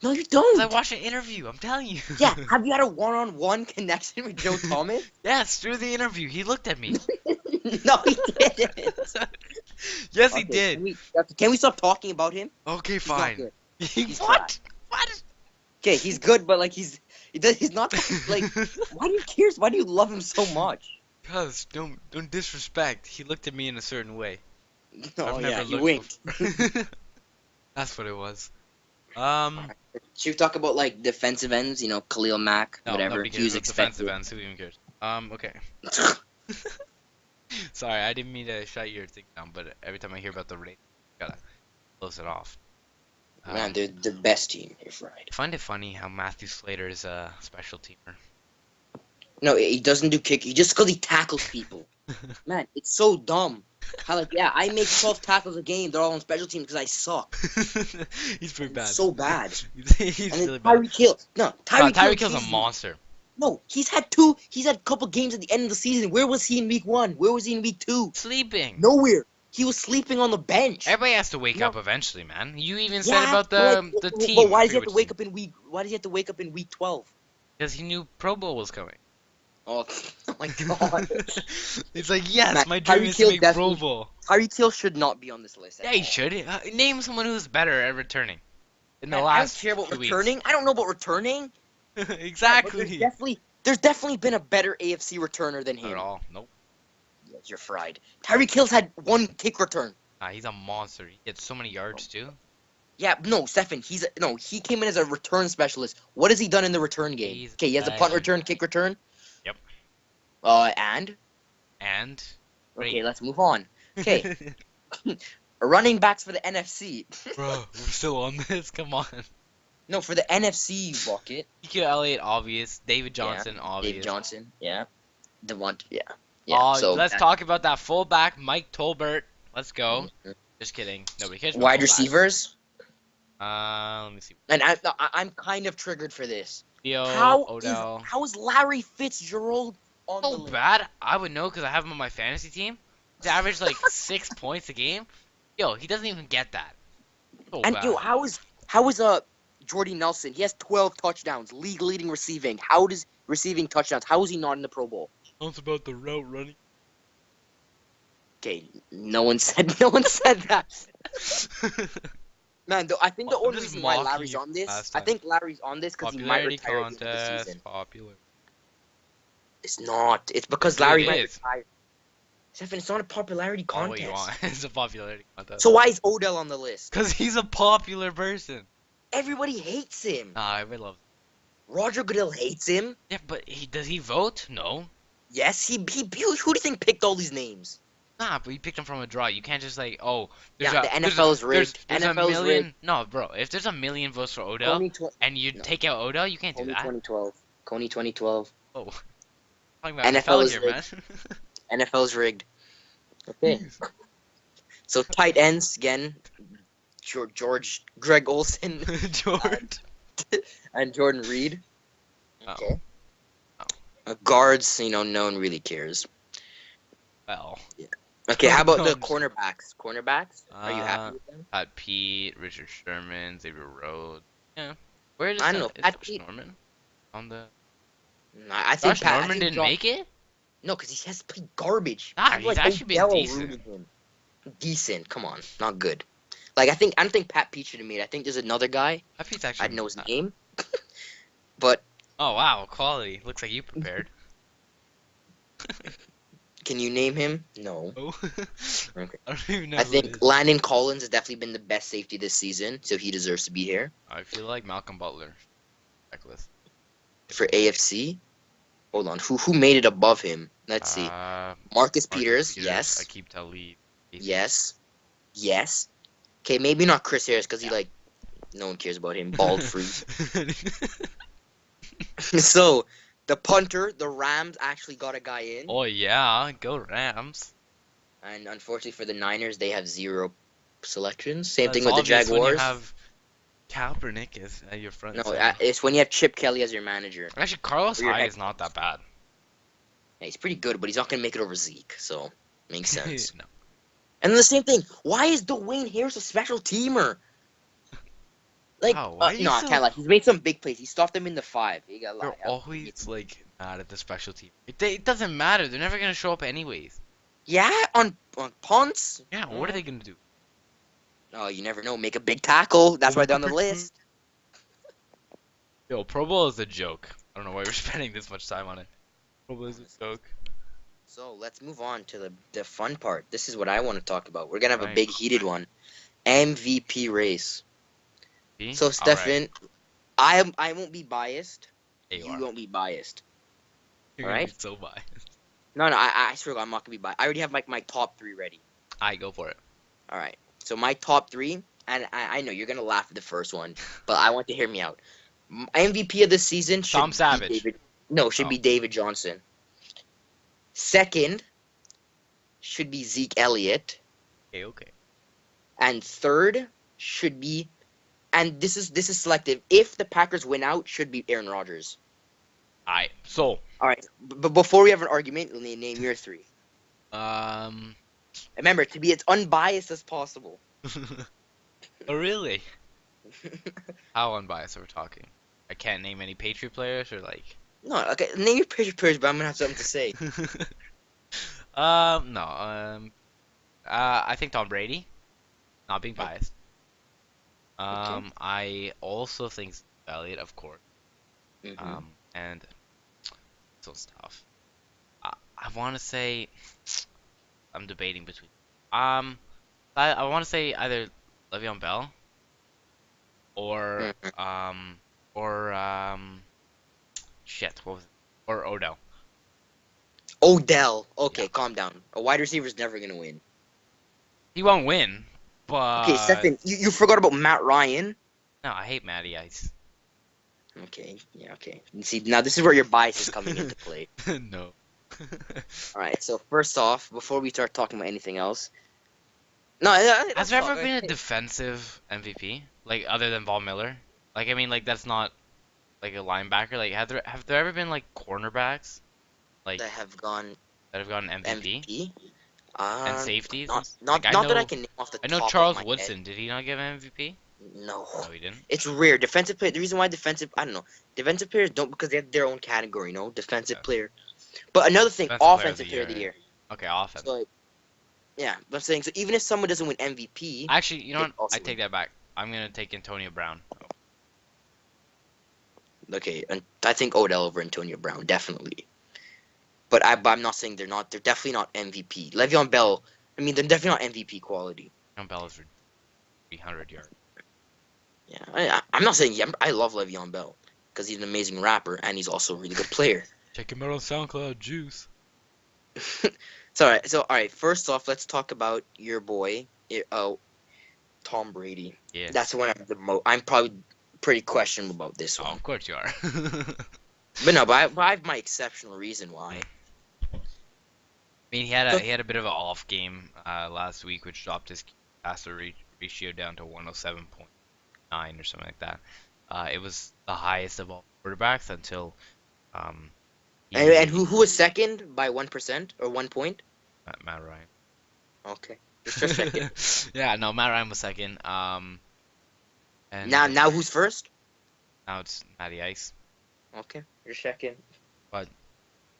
No, you 'Cause I don't. watched an interview. I'm telling you. Yeah, have you had a one-on-one connection with Joe Thomas? Yes, through the interview, he looked at me. No, he didn't. Yes, he Okay, did. can we stop talking about him? Okay, He's not fine. good. What? What? Okay, he's good, but like he's not like. Why do you care? Why do you love him so much? Cause don't disrespect. He looked at me in a certain way. Oh I've yeah, never you looked winked. before. That's what it was. Um, Should we talk about like defensive ends? You know, Khalil Mack, no, whatever. nobody He cares was about defensive expected. ends. Who even cares? Okay. Sorry, I didn't mean to shut your thing down, but every time I hear about the Raiders, gotta close it off. Man, they're the best team. You're right. I find it funny how Matthew Slater is a special teamer. No, he doesn't do kick. He just because he tackles people. Man, it's so dumb. How like yeah, I make 12 tackles a game. They're all on special teams because I suck. He's pretty It's bad. so bad. He's And then really bad. Tyreek Hill. No, No, Tyreek Hill. Tyreek Hill's a monster. No, he's had two. He's had a couple games at the end of the season. Where was he in week 1? Where was he in week 2? Sleeping. Nowhere. He was sleeping on the bench. Everybody has to wake No. up eventually, man. You even said Yeah, about but, like, the team. But why does he I have to forget wake which up in week? Why does he have to wake up in week 12? Because he knew Pro Bowl was coming. Oh, oh my god. It's like, yes, Man, my dream Tyreek is to Hill make Pro definitely- Bowl. Tyreek Hill should not be on this list. Yeah, he should. Name someone who's better at returning in the I don't last care about 2 weeks. returning. I don't know about returning. But Exactly. there's definitely been a better AFC returner than Not at him. all. Nope. Yes, you're fried. Tyreek Hill's had one kick return. Nah, he's a monster. He gets so many yards too. Yeah, no, Stefan. He came in as a return specialist. What has he done in the return game? He's Okay, he has a punt bad. return, kick return. Yep. And And okay, let's move on. Okay, running backs for the NFC. Bro, we're still on this. Come on. No, for the NFC bucket. EQ Elliott, obvious. David Johnson, obvious. Dave Johnson, yeah. Devont, yeah. Let's talk about that fullback, Mike Tolbert. Let's go. Mhm. Just kidding. Nobody cares. About Wide fullbacks. receivers. Let me see. And I'm kind of triggered for this. Theo, How Odell. is Larry Fitzgerald on the So list? bad. I would know because I have him on my fantasy team. He's averaged like 6 points a game. Yo, he doesn't even get that. So And yo, bad. how is Jordy Nelson? He has 12 touchdowns, league leading receiving. How does receiving touchdowns? How is he not in the Pro Bowl? Sounds about the route running. Okay, no one said that. Man, though, I think the I'm only just reason why mocking Larry's you on this, last I time. think Larry's on this because he might Popularity retire at the end of the contest, season. popular. It's not. It's because Dude, Larry it might is. retire. Stefan, it's not a popularity Call it what you contest. want. It's a popularity contest. So why is Odell on the list? Cause he's a popular person. Everybody hates him. Nah, everybody loves him. Roger Goodell hates him. Yeah, but does he vote? No. Yes, who do you think picked all these names? Nah, but he picked him from a draw. You can't just like, oh, Yeah, the NFL's rigged. there's a NFL's rigged. million. No, bro. If there's a million votes for Odell Coney, and you no, take out Odell, you can't do Coney that. 2012. Coney 2012. Oh, talking about NFL NFL is here, rigged. man. NFL's rigged. Okay. So tight ends again. Greg Olson, George. and Jordan Reed. Oh. Okay. Oh. Guards, no one really cares. Well. Okay, how about No, the I'm just- cornerbacks? Cornerbacks? Are you happy with them? Pat Pete, Richard Sherman, Xavier Rhodes. Yeah. Where is I don't know. is Pat Josh Pete. Norman on the? I think Josh Norman didn't make it. No, because he has played garbage. Ah, People he's like actually been Odell decent. ruined him. Decent. Come on, not good. Like I don't think Pat Pete should have made it. I think there's another guy. Pat Pete's I actually. don't know his name. But Oh wow, quality. Looks like you prepared. can you name him? No. Oh. Okay. I don't even know. I who it think is. Landon Collins has definitely been the best safety this season, so he deserves to be here. I feel like Malcolm Butler. Checklist. For AFC, hold on. Who made it above him? Let's see. Marcus Peters, yes. Akeem Talib. Yes. Yes. Okay, maybe not Chris Harris because no one cares about him. Bald free. So, the punter, the Rams actually got a guy in. Oh yeah, go Rams. And unfortunately for the Niners, they have 0 selections. Same That's thing with the obvious when you Jaguars. have Kaepernick as your front. No, center. it's when you have Chip Kelly as your manager. Actually, Carlos or your Hyde head is not that bad. Yeah, he's pretty good, but he's not going to make it over Zeke, so makes sense. No. And the same thing, why is Dwayne Harris a special teamer? Like, Wow, why are you no, I so- can't lie. He's made some big plays. He stopped them in the 5. You gotta lie. You're always like mad at the special team. It doesn't matter. They're never gonna show up anyways. Yeah, on punts. Yeah, what are they gonna do? Oh, you never know. Make a big tackle. That's why they're on the list. Yo, Pro Bowl is a joke. I don't know why we're spending this much time on it. Pro Bowl is a joke. So let's move on to the fun part. This is what I want to talk about. We're gonna have a Right. big heated one. MVP race. See? So Stefan, I won't be biased. Hey, You won't be biased. You're alright? gonna be so biased. No, I swear to God, I'm not gonna be biased. I already have my top 3 ready. I go for it. All right. So my top 3, and I know you're gonna laugh at the first one, but I want to hear me out. MVP of the season should Tom Savage. be David. No, should Oh. be David Johnson. Second should be Zeke Elliott, Okay. and third should be, and this is selective. If the Packers win out, should be Aaron Rodgers. Alright. So, All right. But before we have an argument, name your 3. um, Remember to be as unbiased as possible. oh really? How unbiased are we talking? I can't name any Patriot players or like. No, okay. Name your players, but I'm gonna have something to say. No. I think Tom Brady. Not being biased. I also think Zeke Elliott, of course. Mhm. And so it's tough. I want to say I'm debating between. I want to say either Le'Veon Bell or Mhm. shit, what was it? Or Odell. Odell. Okay, Yeah. calm down. A wide receiver's never gonna win. He won't win, but Okay, Stefan, you forgot about Matt Ryan. no, I hate Matty Ice. Okay, yeah, okay. See, now this is where your bias is coming into play. No. All right, so first off, before we start talking about anything else, no, Has there ever been a defensive MVP like other than Von Miller? Like I mean, like that's not like a linebacker. Like have there ever been like cornerbacks like that have gone that have gotten MVP? MVP? and Uh, safeties. not Like not not that I can name off the I know top of Charles my head. Woodson. Did he not get an MVP? No, No, he didn't. it's rare. Defensive player. The reason why I don't know. Defensive players don't because they have their own category. No, defensive Yes. player. But another thing, Defensive player of the offensive player of the year. year. Okay, offense. So like, yeah, but I'm saying so even if someone doesn't win MVP, Actually, you know they what? I also take win. that back. I'm gonna take Antonio Brown. Okay, and I think Odell over Antonio Brown definitely. But I'm not saying they're not. They're definitely not MVP. Le'Veon Bell. I mean, they're definitely not MVP quality. Bell is for 300 yards. Yeah, I'm not saying. I love Le'Veon Bell because he's an amazing rapper and he's also a really good player. Check him out on SoundCloud, Juice. So all right. First off, let's talk about your boy, Tom Brady. That's Yes. the one I'm probably pretty questionable about this Oh, one. of course you are. But no, but I have my exceptional reason why. I mean, So, he had a bit of an off game last week, which dropped his passer ratio down to 107.9 or something like that. It was the highest of all quarterbacks until um, and he who was second by 1% or 1 point? Matt Ryan. Okay, just checking. Yeah, no, Matt Ryan was second. And Now who's first? now it's Matty Ice. Okay, just checking. But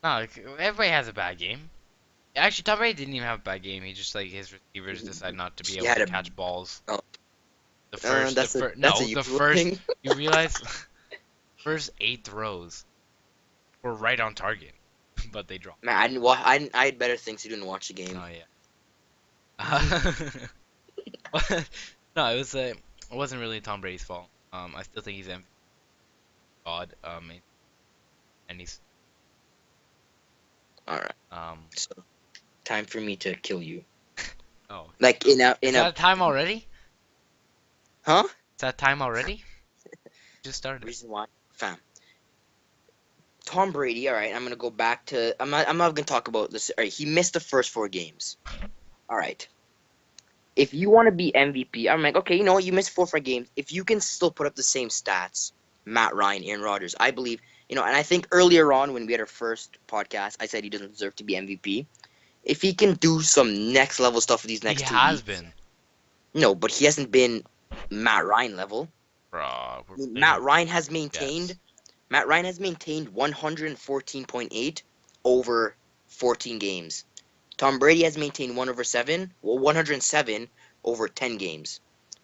no, like, everybody has a bad game. Actually, Tom Brady didn't even have a bad game. He just like his receivers decide not to be He able had to a. catch balls. Oh, The first, that's a no, the usual first. thing. You realize, first 8 throws were right on target, but they dropped. Man, I didn't. I had better things to do than watch the game. Oh yeah. No, it wasn't really Tom Brady's fault. I still think he's MVP God. And he's All right, um. so time for me to kill you. Oh, Like is that time already? huh? Is that time already? Just started. Reason why, fam. Tom Brady. All right, I'm gonna go back to. I'm not gonna talk about this. All right, he missed the first 4 games. All right. If you want to be MVP, I'm like, okay, you know what? You missed 4 games. If you can still put up the same stats, Matt Ryan, Aaron Rodgers, I believe, and I think earlier on when we had our first podcast, I said he doesn't deserve to be MVP. If he can do some next level stuff for these He next two has weeks, been. no, but he hasn't been Matt Ryan level. Bro, I mean, yes. Matt Ryan has maintained 114.8 over 14 games. Tom Brady has maintained 107 over 10 games.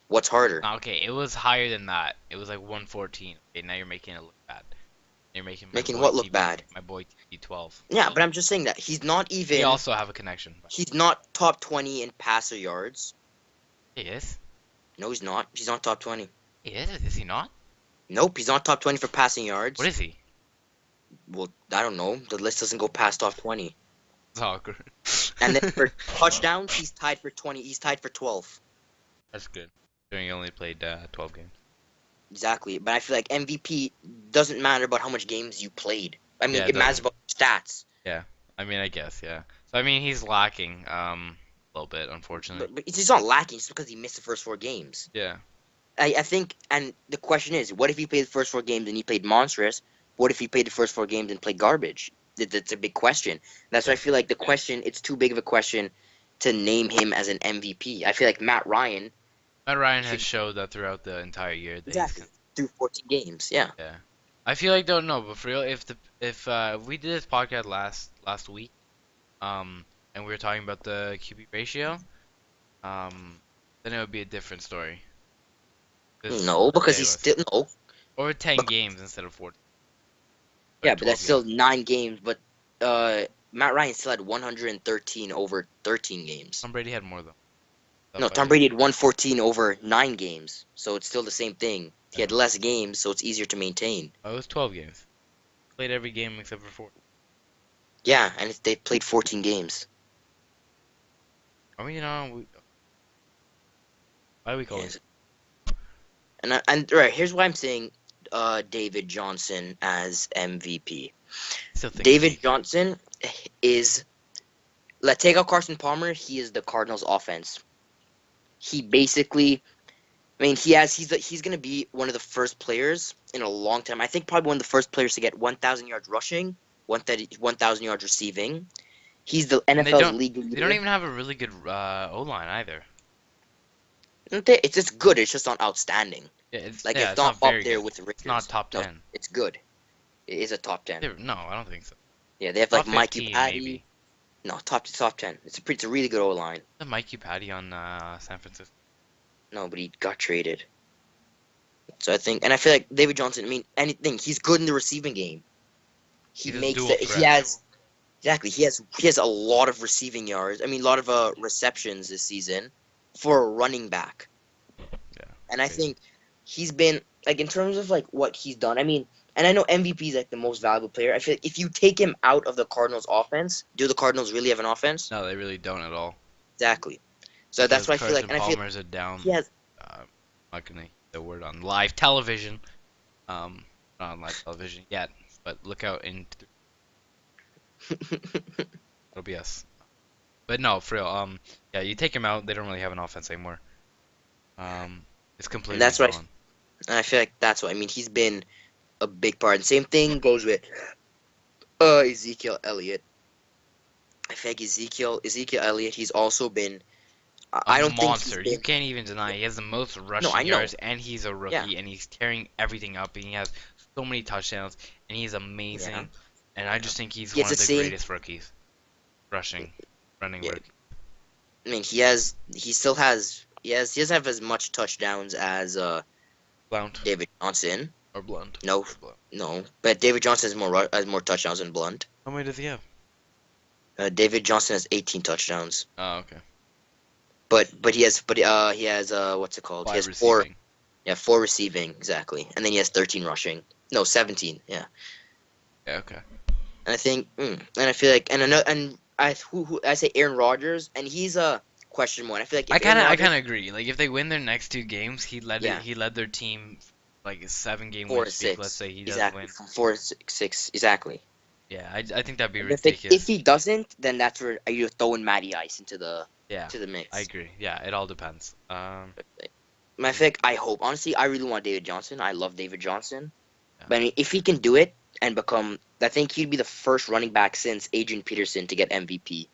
What's harder? Okay, it was higher than that. It was like 114. Okay, now you're making it look bad. You're making Making what look bad? my boy TB12. Yeah, but I'm just saying that he's not We even. also have a connection. He's not top 20 in passer yards. He is. No, he's not. He's not top 20. He is. Is he not? Nope, he's not top 20 for passing yards. What is he? Well, I don't know. The list doesn't go past top 20. It's awkward. And then for touchdowns, he's tied for 20. He's tied for 12. That's good. Considering he only played 12 games. Exactly. But I feel like MVP doesn't matter about how much games you played. I mean, Yeah, it matters doesn't. about stats. Yeah. I mean, I guess, yeah. So I mean, he's lacking a little bit, unfortunately. But it's not lacking just because he missed the first 4 games. Yeah. I think, and the question is, what if he played the first 4 games and he played monstrous? What if he played the first 4 games and played garbage? That's a big question. That's why I feel like the question, it's too big of a question to name him as an MVP. I feel like Matt Ryan. Matt Ryan has showed that throughout the entire year that Exactly. Through 14 games, yeah. yeah. I feel like don't know, but for real, if we did this podcast last week, and we were talking about the QB ratio, then it would be a different story. No, because he's still no. Or 10 games instead of 14. Yeah, but that's 12 still 9 games. But Matt Ryan still had 113 over 13 games. Tom Brady had more though. No, Tom Brady had 114 over 9 games, so it's still the same thing. He had less games, so it's easier to maintain. Oh, it was 12 games. Played every game except for 4. Yeah, and they played 14 games. I mean, why do we call Yes. it? And right, here's why I'm saying David Johnson as MVP. Still think David Johnson is. Let's take out Carson Palmer. He is the Cardinals' offense. He basically, I mean, he's gonna be one of the first players in a long time. I think probably one of the first players to get 1,000 yards rushing, 1,000 yards receiving, He's the And they NFL's don't league they don't leader. even have a really good O-line either. It's just good. It's just not outstanding. Like Yeah, it's it's not not up very there good. with the It's not Raiders. top No, 10. it's good. It is a top 10. No, I don't think so. Yeah, they have like Top Mikey 15 Patty. maybe. No, top 10. It's a really good O line. The Mikey Patty on San Francisco. No, but he got traded. So I think, and I feel like David Johnson. I mean, anything. He's good in the receiving game. He He's a makes dual that. He threat. has exactly. He has a lot of receiving yards. I mean, a lot of receptions this season for a running back. Yeah, And I crazy. think he's been like in terms of like what he's done. I mean, and I know MVP is like the most valuable player. I feel like if you take him out of the Cardinals' offense, do the Cardinals really have an offense? No, they really don't at all. Exactly. So that's Because why I feel like, Carson and I feel Palmer's a he down. has. I'm not gonna use the word on live television. Not on live television yet, but look out in it'll be us. But no, for real. Yeah, you take him out, they don't really have an offense anymore. Um, it's And completely that's what gone. I feel like that's what I mean. He's been a big part. And same thing goes with Ezekiel Elliott. I feel like Ezekiel Elliott. He's also been. A I don't think he's monster. You been. can't even deny he has the most No, I rushing know. yards, and he's a Yeah, rookie, and he's tearing everything up, and he has so many touchdowns, and he's yeah, amazing. And I yeah. just think he's He has one the of the same. greatest rookies, rushing, running Yeah, rookie. I mean, he has. He still has. He doesn't have as much touchdowns as Blount David Johnson. or Blunt No, or Blunt. no. But David Johnson has more touchdowns than Blunt. How many does he have? David Johnson has 18 touchdowns. Oh, okay. But he has what's it called? He Five has four. receiving. Yeah, four receiving exactly, and then he has 13 rushing. No, 17. Yeah, Yeah, okay. and I think, and I feel like, and another, and who I say Aaron Rodgers, and he's a question more. And I feel like I if Aaron kind of I Rodgers, kind of agree. Like if they win their next two games, yeah, he led their team like a 7 game four win to streak. Let's six, say he does exactly, win. from 4 to 6, exactly. Yeah, I think that'd be And if ridiculous. he doesn't, then that's where you're throwing Matty Ice Yeah, to the I mix. agree. Yeah, it all depends. I think I hope honestly, I really want David Johnson. I love David Johnson, Yeah. but I mean, if he can do it and become, I think he'd be the first running back since Adrian Peterson to get MVP.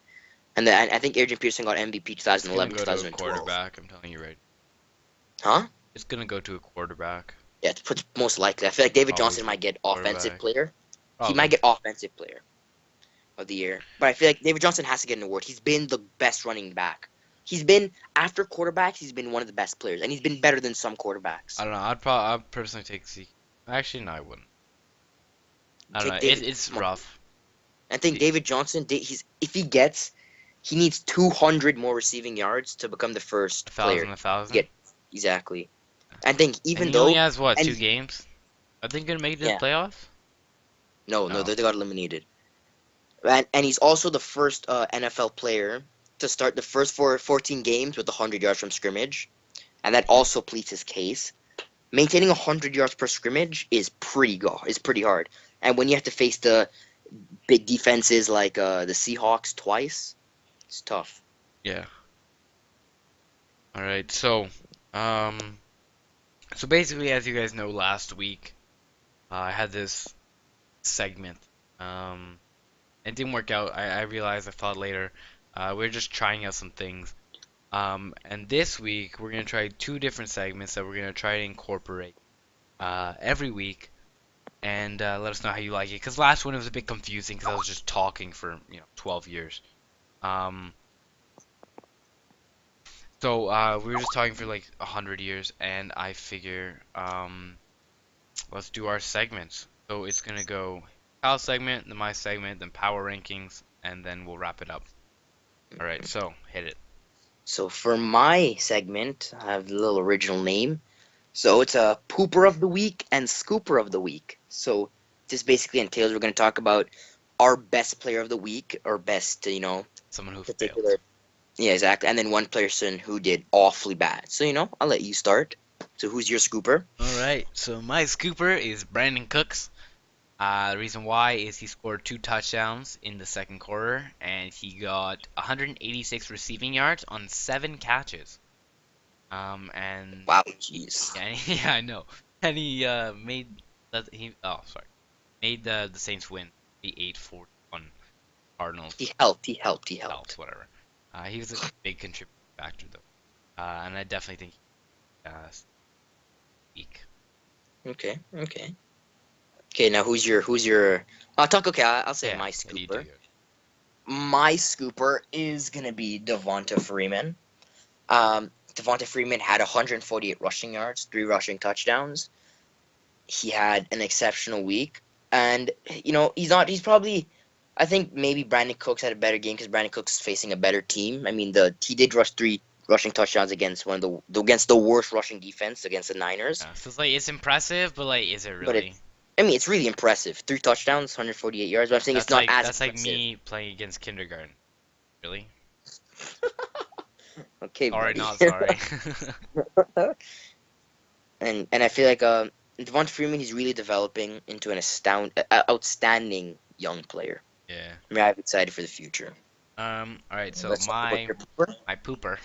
And then I think Adrian Peterson got MVP It's gonna 2011, go to a 2012. quarterback. I'm telling you right. Huh? It's gonna go to a quarterback. Yeah, it's most likely. I feel like David Always Johnson go might get offensive quarterback. player. He might Probably. get offensive player of the year. But I feel like David Johnson has to get an award. He's been the best running back. He's been after quarterbacks. He's been one of the best players, and he's been better than some quarterbacks. I don't know. I'd personally take Zeke. Actually, no, I wouldn't. I don't know. Take David. It's Come on. rough. I think David Johnson. He's if he needs 200 more receiving yards to become the A first player thousand, a to thousand. get exactly. I think And even he only though has what, and 2 games? Are they gonna make it to the yeah, playoffs? no, No. they got eliminated. And he's also the first NFL player to start the first 14 games with 100 yards from scrimmage, and that also pleads his case. Maintaining 100 yards per scrimmage is pretty hard, and when you have to face the big defenses like the Seahawks twice, it's tough. Yeah. All right. Um, so basically, as you guys know, last week I had this segment. Um, it didn't work out. I realized. I thought later. We're just trying out some things. And this week we're gonna try 2 different segments that we're gonna try to incorporate every week, and let us know how you like it. Because last one it was a bit confusing because I was just talking for 12 years. Um, so we were just talking for like 100 years, and I figure let's do our segments. So it's gonna go Kyle's segment, then my segment, then power rankings, and then we'll wrap it up. All right, so hit it. So for my segment, I have a little original name. So it's a pooper of the week and scooper of the week. So this basically entails we're going to talk about our best player of the week, or best, Someone who failed. particular. Yeah, exactly. And then one person who did awfully bad. So, I'll let you start. So who's your scooper? All right, so my scooper is Brandon Cooks. The reason why is he scored 2 touchdowns in the second quarter, and he got 186 receiving yards on 7 catches. And Wow, jeez. yeah, yeah, I know. And he made that he oh sorry made the Saints win the 8-41. Cardinals. He helped. Whatever. He was a big contributing factor though, and I definitely think weak. Okay, okay. Okay, now who's your I'll talk okay, I'll say Yeah, my yeah, you do scooper. good. My scooper is gonna be Devonta Freeman. Devonta Freeman had 148 rushing yards, 3 rushing touchdowns. He had an exceptional week, and he's not. He's probably. I think maybe Brandon Cooks had a better game because Brandon Cooks is facing a better team. I mean, the he did rush 3 rushing touchdowns against one of the worst rushing defense against the Niners. Yeah, so it's like it's impressive, but like, is it But really? I mean, it's really impressive. 3 touchdowns, 148 yards. But I'm saying it's not as That's like impressive. me playing against kindergarten. Really? Okay, Sorry, buddy. not sorry. And I feel like Devonta Freeman, he's really developing into an outstanding young player. Yeah. I mean, I'm excited for the future. All right. So Let's talk about my your pooper. my pooper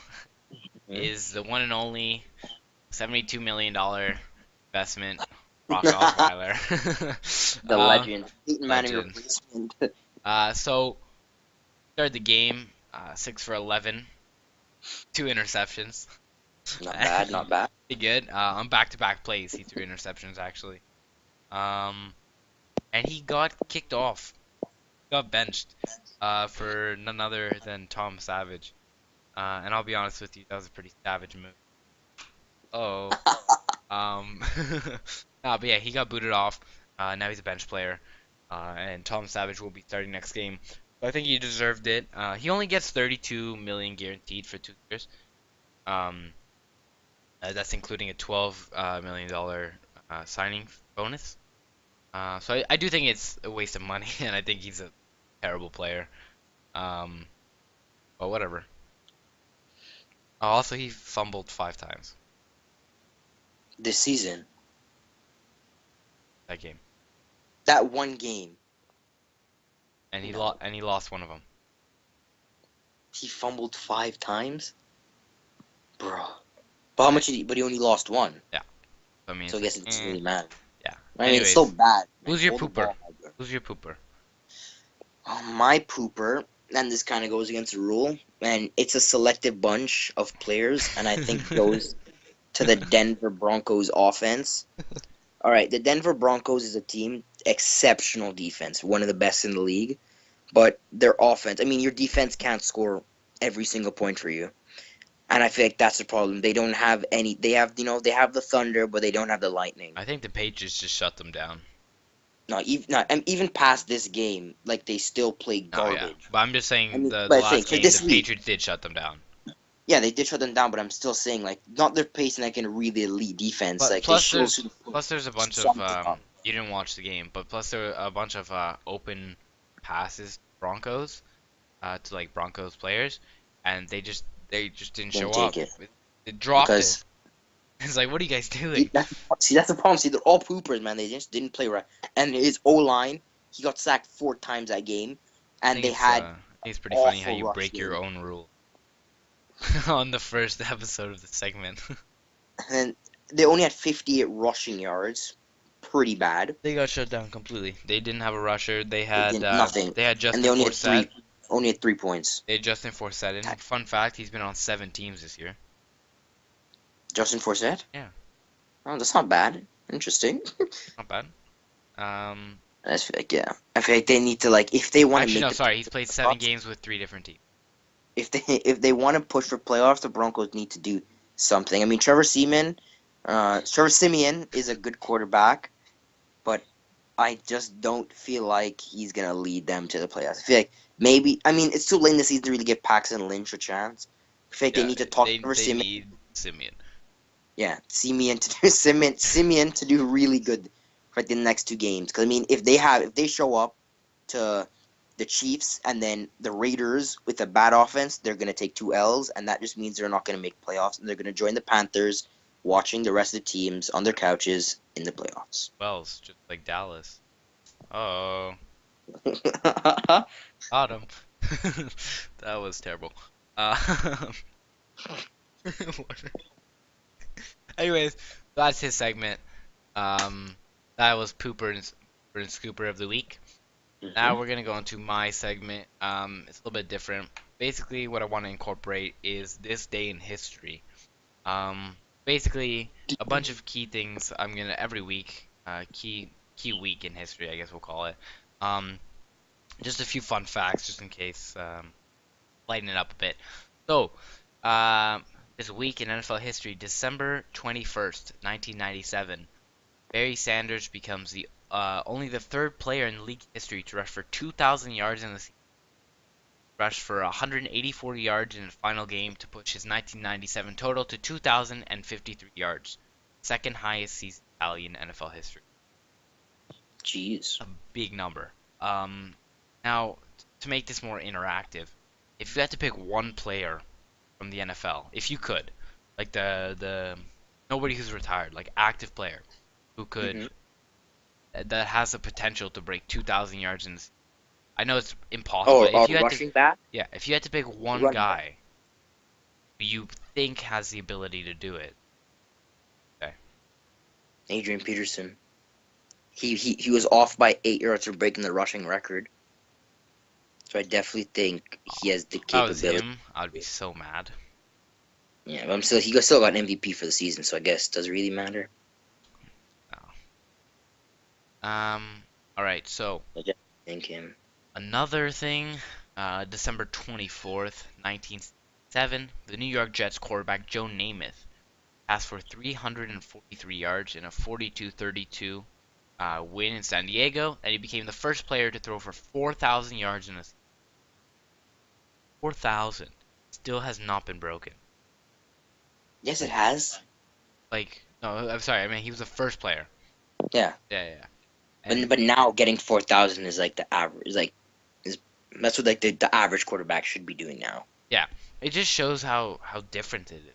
Mhm. is the one and only $72 million investment, Brock Osweiler. The legend, Peyton Manning Legend. replacement. So started the game, 6 for 11, 2 interceptions. Not bad, not bad. Pretty good. On back-to-back plays, he threw interceptions actually. Um, and he got kicked off. Got benched. For none other than Tom Savage. And I'll be honest with you, that was a pretty savage move. Oh. Um. But yeah, he got booted off. Now he's a bench player. And Tom Savage will be starting next game. So I think he deserved it. He only gets 32 million guaranteed for 2 years. Um. That's including a 12 million dollar signing bonus. So I do think it's a waste of money, and I think he's a terrible player. Um. But whatever. Also, he fumbled 5 times This season, that game, that one game, and no, he lost one of them. he fumbled 5 times, bro. But how Yeah, much? But he only lost one, yeah. I mean, so I it's guess like, it doesn't really matter. yeah. I mean, it's still Anyways, bad, man. who's your Hold the pooper? ball, my girl. Who's your pooper? My pooper, and this kind of goes against the rule, and it's a selective bunch of players, and I think it goes to the Denver Broncos offense. All right, the Denver Broncos is a team, exceptional defense, one of the best in the league, but their offense, I mean, your defense can't score every single point for you. And I feel like that's the problem. They don't have any. They have the Thunder, but they don't have the Lightning. I think the Patriots just shut them down. Not even past this game, like they still play Oh yeah, garbage. but I'm just I saying mean, the but I last think for game the this week, Patriots did shut them down. yeah, they did shut them down. But I'm still saying, like, not they're pacing like in a really elite defense. But Like they still should put plus there's a bunch of something up. you didn't watch the game, but plus there are a bunch of open passes Broncos to like Broncos players, and they just didn't show Didn't up. take it They dropped it. because It's like, what are you guys doing? that's the problem. See, they're all poopers, man. They just didn't play right. And his O line, he got sacked 4 times that game, and they had I think it's pretty funny how awful you rush break your game. own rule on the first episode of the segment. And they only had 58 rushing yards, pretty bad. They got shut down completely. They didn't have a rusher. They did nothing, They had and they Justin only had Forsett. only had 3 points. They had Justin Forsett in. Fun fact, he's been on 7 teams this year. Justin Forsett? Yeah. Oh, that's not bad. Interesting. Not bad. Um, I just feel like I feel like they need to like if they want to Actually, make no, the sorry. He's played 7 playoffs, games with 3 different teams. if they want to push for playoffs, the Broncos need to do something. I mean, Trevor Simeon is a good quarterback, but I just don't feel like he's gonna lead them to the playoffs. I feel like maybe I mean it's too late in the season to really give Paxton Lynch a chance. I feel like they Yeah, need to talk to Trevor they Simeon. need Simeon. Yeah, Simeon to do Simeon to do really good for the next 2 games. Because I mean, if they show up to the Chiefs and then the Raiders with a bad offense, they're gonna take 2 L's, and that just means they're not gonna make playoffs, and they're gonna join the Panthers, watching the rest of the teams on their couches in the playoffs. Wells, just like Dallas. Oh, got him. That was terrible. Uh, Anyways, that's his segment. That was Pooper and Scooper of the week. Now Hmm. we're gonna go into my segment. It's a little bit different. Basically, what I want to incorporate is this day in history. Um, Basically, a bunch of key things I'm gonna every week, key week in history, I guess we'll call it. Um, just a few fun facts, just in case, lighten it up a bit. So, um, this week in NFL history, December 21st, 1997, Barry Sanders becomes the only the third player in league history to rush for 2,000 yards in the season. Rushed for 184 yards in the final game to push his 1997 total to 2,053 yards, second highest season tally in NFL history. Jeez. A big number. Um, Now, to make this more interactive, if you had to pick one player from the NFL, if you could, like the nobody who's retired, like active player who could Hmm. that has the potential to break 2,000 yards in. I know it's impossible, Oh, but if you had to, rushing back, yeah, if you had to pick one running back. guy who you think has the ability to do it, okay. Adrian Peterson. He was off by 8 yards for breaking the rushing record. So I definitely think he has the If that was capability. him, I would be so mad. Yeah, but he still got an MVP for the season, so I guess does it really matter? No. All right. So I just think him. another thing, December 24th, 1967, the New York Jets quarterback Joe Namath passed for 343 yards in a 42-32 win in San Diego, and he became the first player to throw for 4,000 yards in a season. 4,000 still has not been broken. Yes, it Like, has. no, I'm sorry. I mean, he was the first player. Yeah, Yeah, yeah. And but now getting 4,000 is like the average. Is that's what like the average quarterback should be doing now, yeah, it just shows how different it is.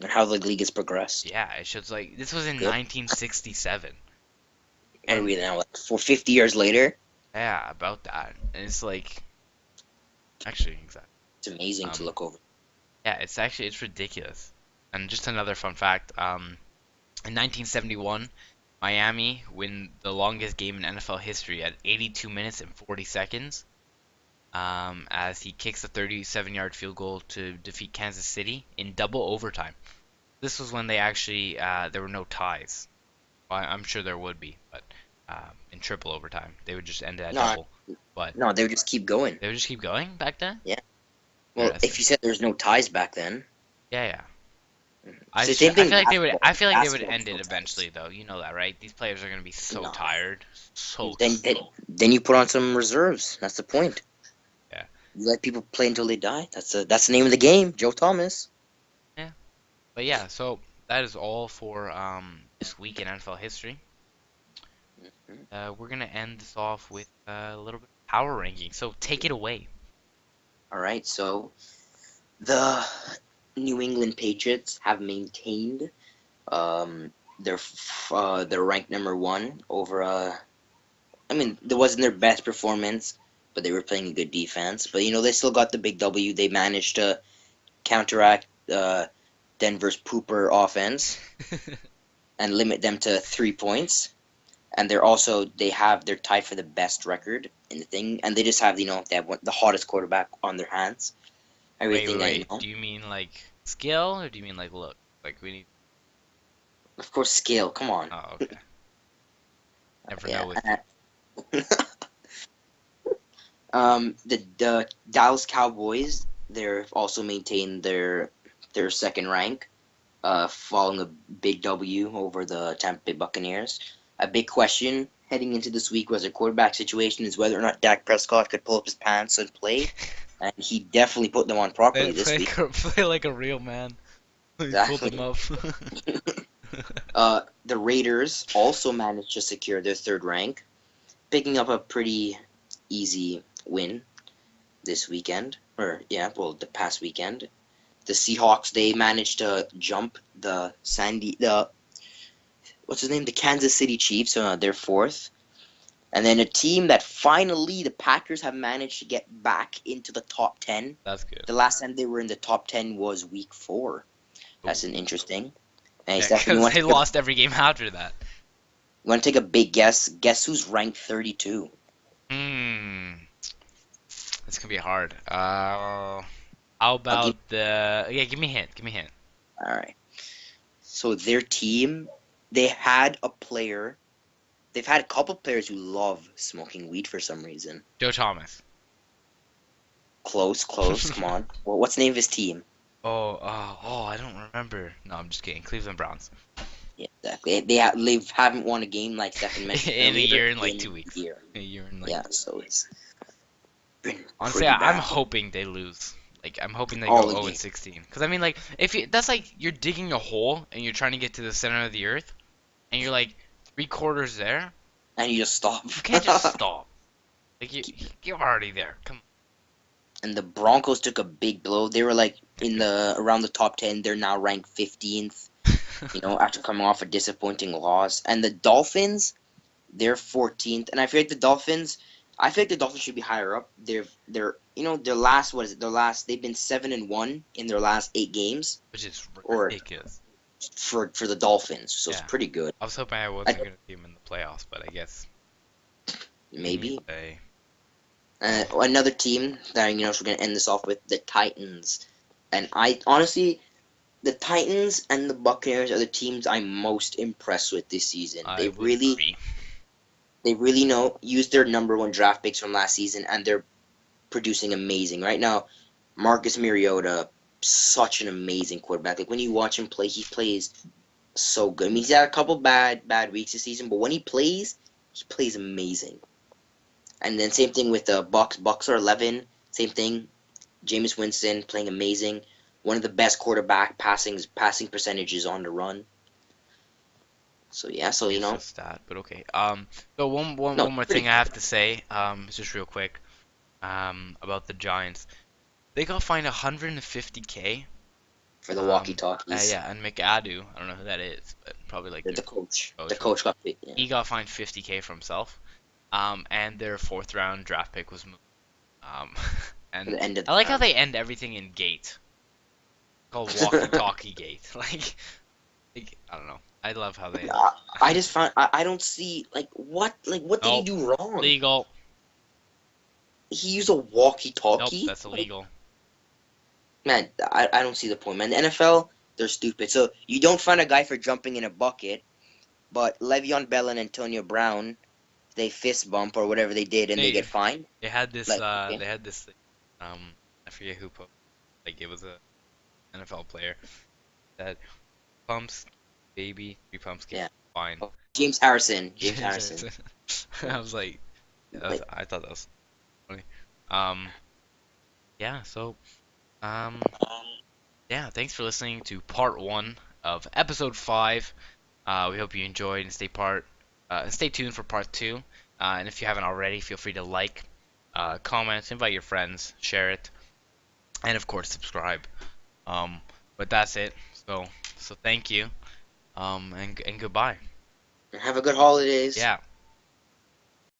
and how the league has progressed. Yeah, it shows like this was in Good. 1967, What are and we now? Like for 50 years later, yeah, about that. And it's like actually exactly. it's amazing to Um, look over. yeah, it's ridiculous. And just another fun fact. In 1971, Miami win the longest game in NFL history at 82 minutes and 40 seconds. As he kicks a 37-yard field goal to defeat Kansas City in double overtime. This was when they actually there were no ties. Well, I'm sure there would be, but in triple overtime they would just end it at No, double. But no, they would just keep going. they would just keep going back then. Yeah. Well, if Interesting. you said there's no ties back then, Yeah, yeah. it's the same I thing in feel like they would. basketball. I feel like they would Basketball, end there's it no ties. eventually, though. You know that, right? These players are gonna be so No. tired, so Then, then, then you put on some reserves. That's the point. yeah, You let people play until they die. That's the name of the game. Joe Thomas. yeah. But yeah, so that is all for this week in NFL history. Mhm. We're gonna end this off with a little bit of power ranking. So take it away. All right. So the New England Patriots have maintained their rank number 1 over. I mean, it wasn't their best performance, but they were playing a good defense. But they still got the big W. They managed to counteract Denver's pooper offense and limit them to 3 points. And they're tied for the best record in the thing, and they just have they have the hottest quarterback on their hands. Wait, wait, Everything I wait. know, Do you mean like skill, or do you mean like look? Like we need. of course, skill. Come on, Oh, okay. Never know yeah. with you. The Dallas Cowboys they've also maintained their second rank, following a big W over the Tampa Bay Buccaneers. A big question heading into this week was their quarterback situation is whether or not Dak Prescott could pull up his pants and play, and he definitely put them on properly this week. Play like a real man. He pulled them Exactly. up. The Raiders also managed to secure their third rank, picking up a pretty easy win this weekend, or yeah, well, the past weekend. The Seahawks they managed to jump the what's his name, the Kansas City Chiefs. They're fourth, and then a team that finally the Packers have managed to get back into the top 10. That's good. The last time they were in the top 10 was week 4. That's an Ooh. interesting. Hey, Yeah, Stefan, because they lost every game after that. you want to take a big guess? Guess who's ranked 32? It's gonna be hard. How I'll give. about the? Yeah, give me a hint. Give me a hint. All right. So their team, they had a player. They've had a couple players who love smoking weed for some reason. Joe Thomas. Close, close. Come on. Well, what's the name of his team? I don't remember. No, I'm just kidding. Cleveland Browns. Yeah, exactly. They haven't won a game like Stefan mentioned In a earlier year and like in 2 weeks. a year. A year and like. Yeah, so it's been Honestly, pretty I'm bad hoping they lose. Like, I'm hoping they all go the 0 game. and 16. Because I mean, like, if you that's like you're digging a hole and you're trying to get to the center of the earth, and you're like 3 quarters there. And you just stop. You can't just stop. Like you're already there. Come And the Broncos took a big blow. They were like in on. the around the top 10. They're now ranked 15th, after coming off a disappointing loss. And the Dolphins, they're 14th. And I feel like the Dolphins should be higher up. Their last, what is it? Their last, they've been 7-1 in their last 8 games, Which is or ridiculous. for the Dolphins. So it's Yeah. pretty good. I was hoping I I, wasn't gonna see him in the playoffs, but I guess maybe. they. Another team that we're gonna end this off with, the Titans. And I honestly, the Titans and the Buccaneers are the teams I'm most impressed with this season. I They would really, agree. they really know use their number one draft picks from last season, and they're producing amazing right now. Marcus Mariota, such an amazing quarterback. Like when you watch him play, he plays so good. I mean, he's had a couple bad weeks this season, but when he plays amazing. And then same thing with the Bucks. Bucks are 11. Same thing. Jameis Winston playing amazing. One of the best quarterback passing percentages on the run. So yeah, so It's a stat, but okay. So no, one more pretty thing I good have to say, just real quick, about the Giants. They got fined 150K. for the walkie talkies. Yeah, and McAdoo, I don't know who that is, but probably like The their coach, the coach, whatever. coach got fit. Yeah, He got fined 50K for himself. And their fourth round draft pick was moved. Um, for and the end of I the like how round. they end everything in gate, called walkie-talkie gate. I don't know. I love how they end. I just found I don't see what did he Nope, do wrong? legal. He used a Nope, walkie-talkie. that's illegal. Man, I don't see the point, man. The NFL, they're stupid. So you don't find a guy for jumping in a bucket, but Le'Veon Bell and Antonio Brown, they fist bump or whatever they did, and they They get fined. they had this Like, okay, they had this um I forget who put like it was a NFL player that pumps baby 3 pumps get yeah. fine. Oh, James Harrison. James Harrison. I was like, Like, I thought that was funny. Um, yeah, so, um, yeah, thanks for listening to part 1 of episode 5. We hope you enjoyed and stay tuned for part 2. And if you haven't already, feel free to like, comment, invite your friends, share it, and of course subscribe. Um, but that's it. So thank you. And goodbye. have a good holidays. Yeah.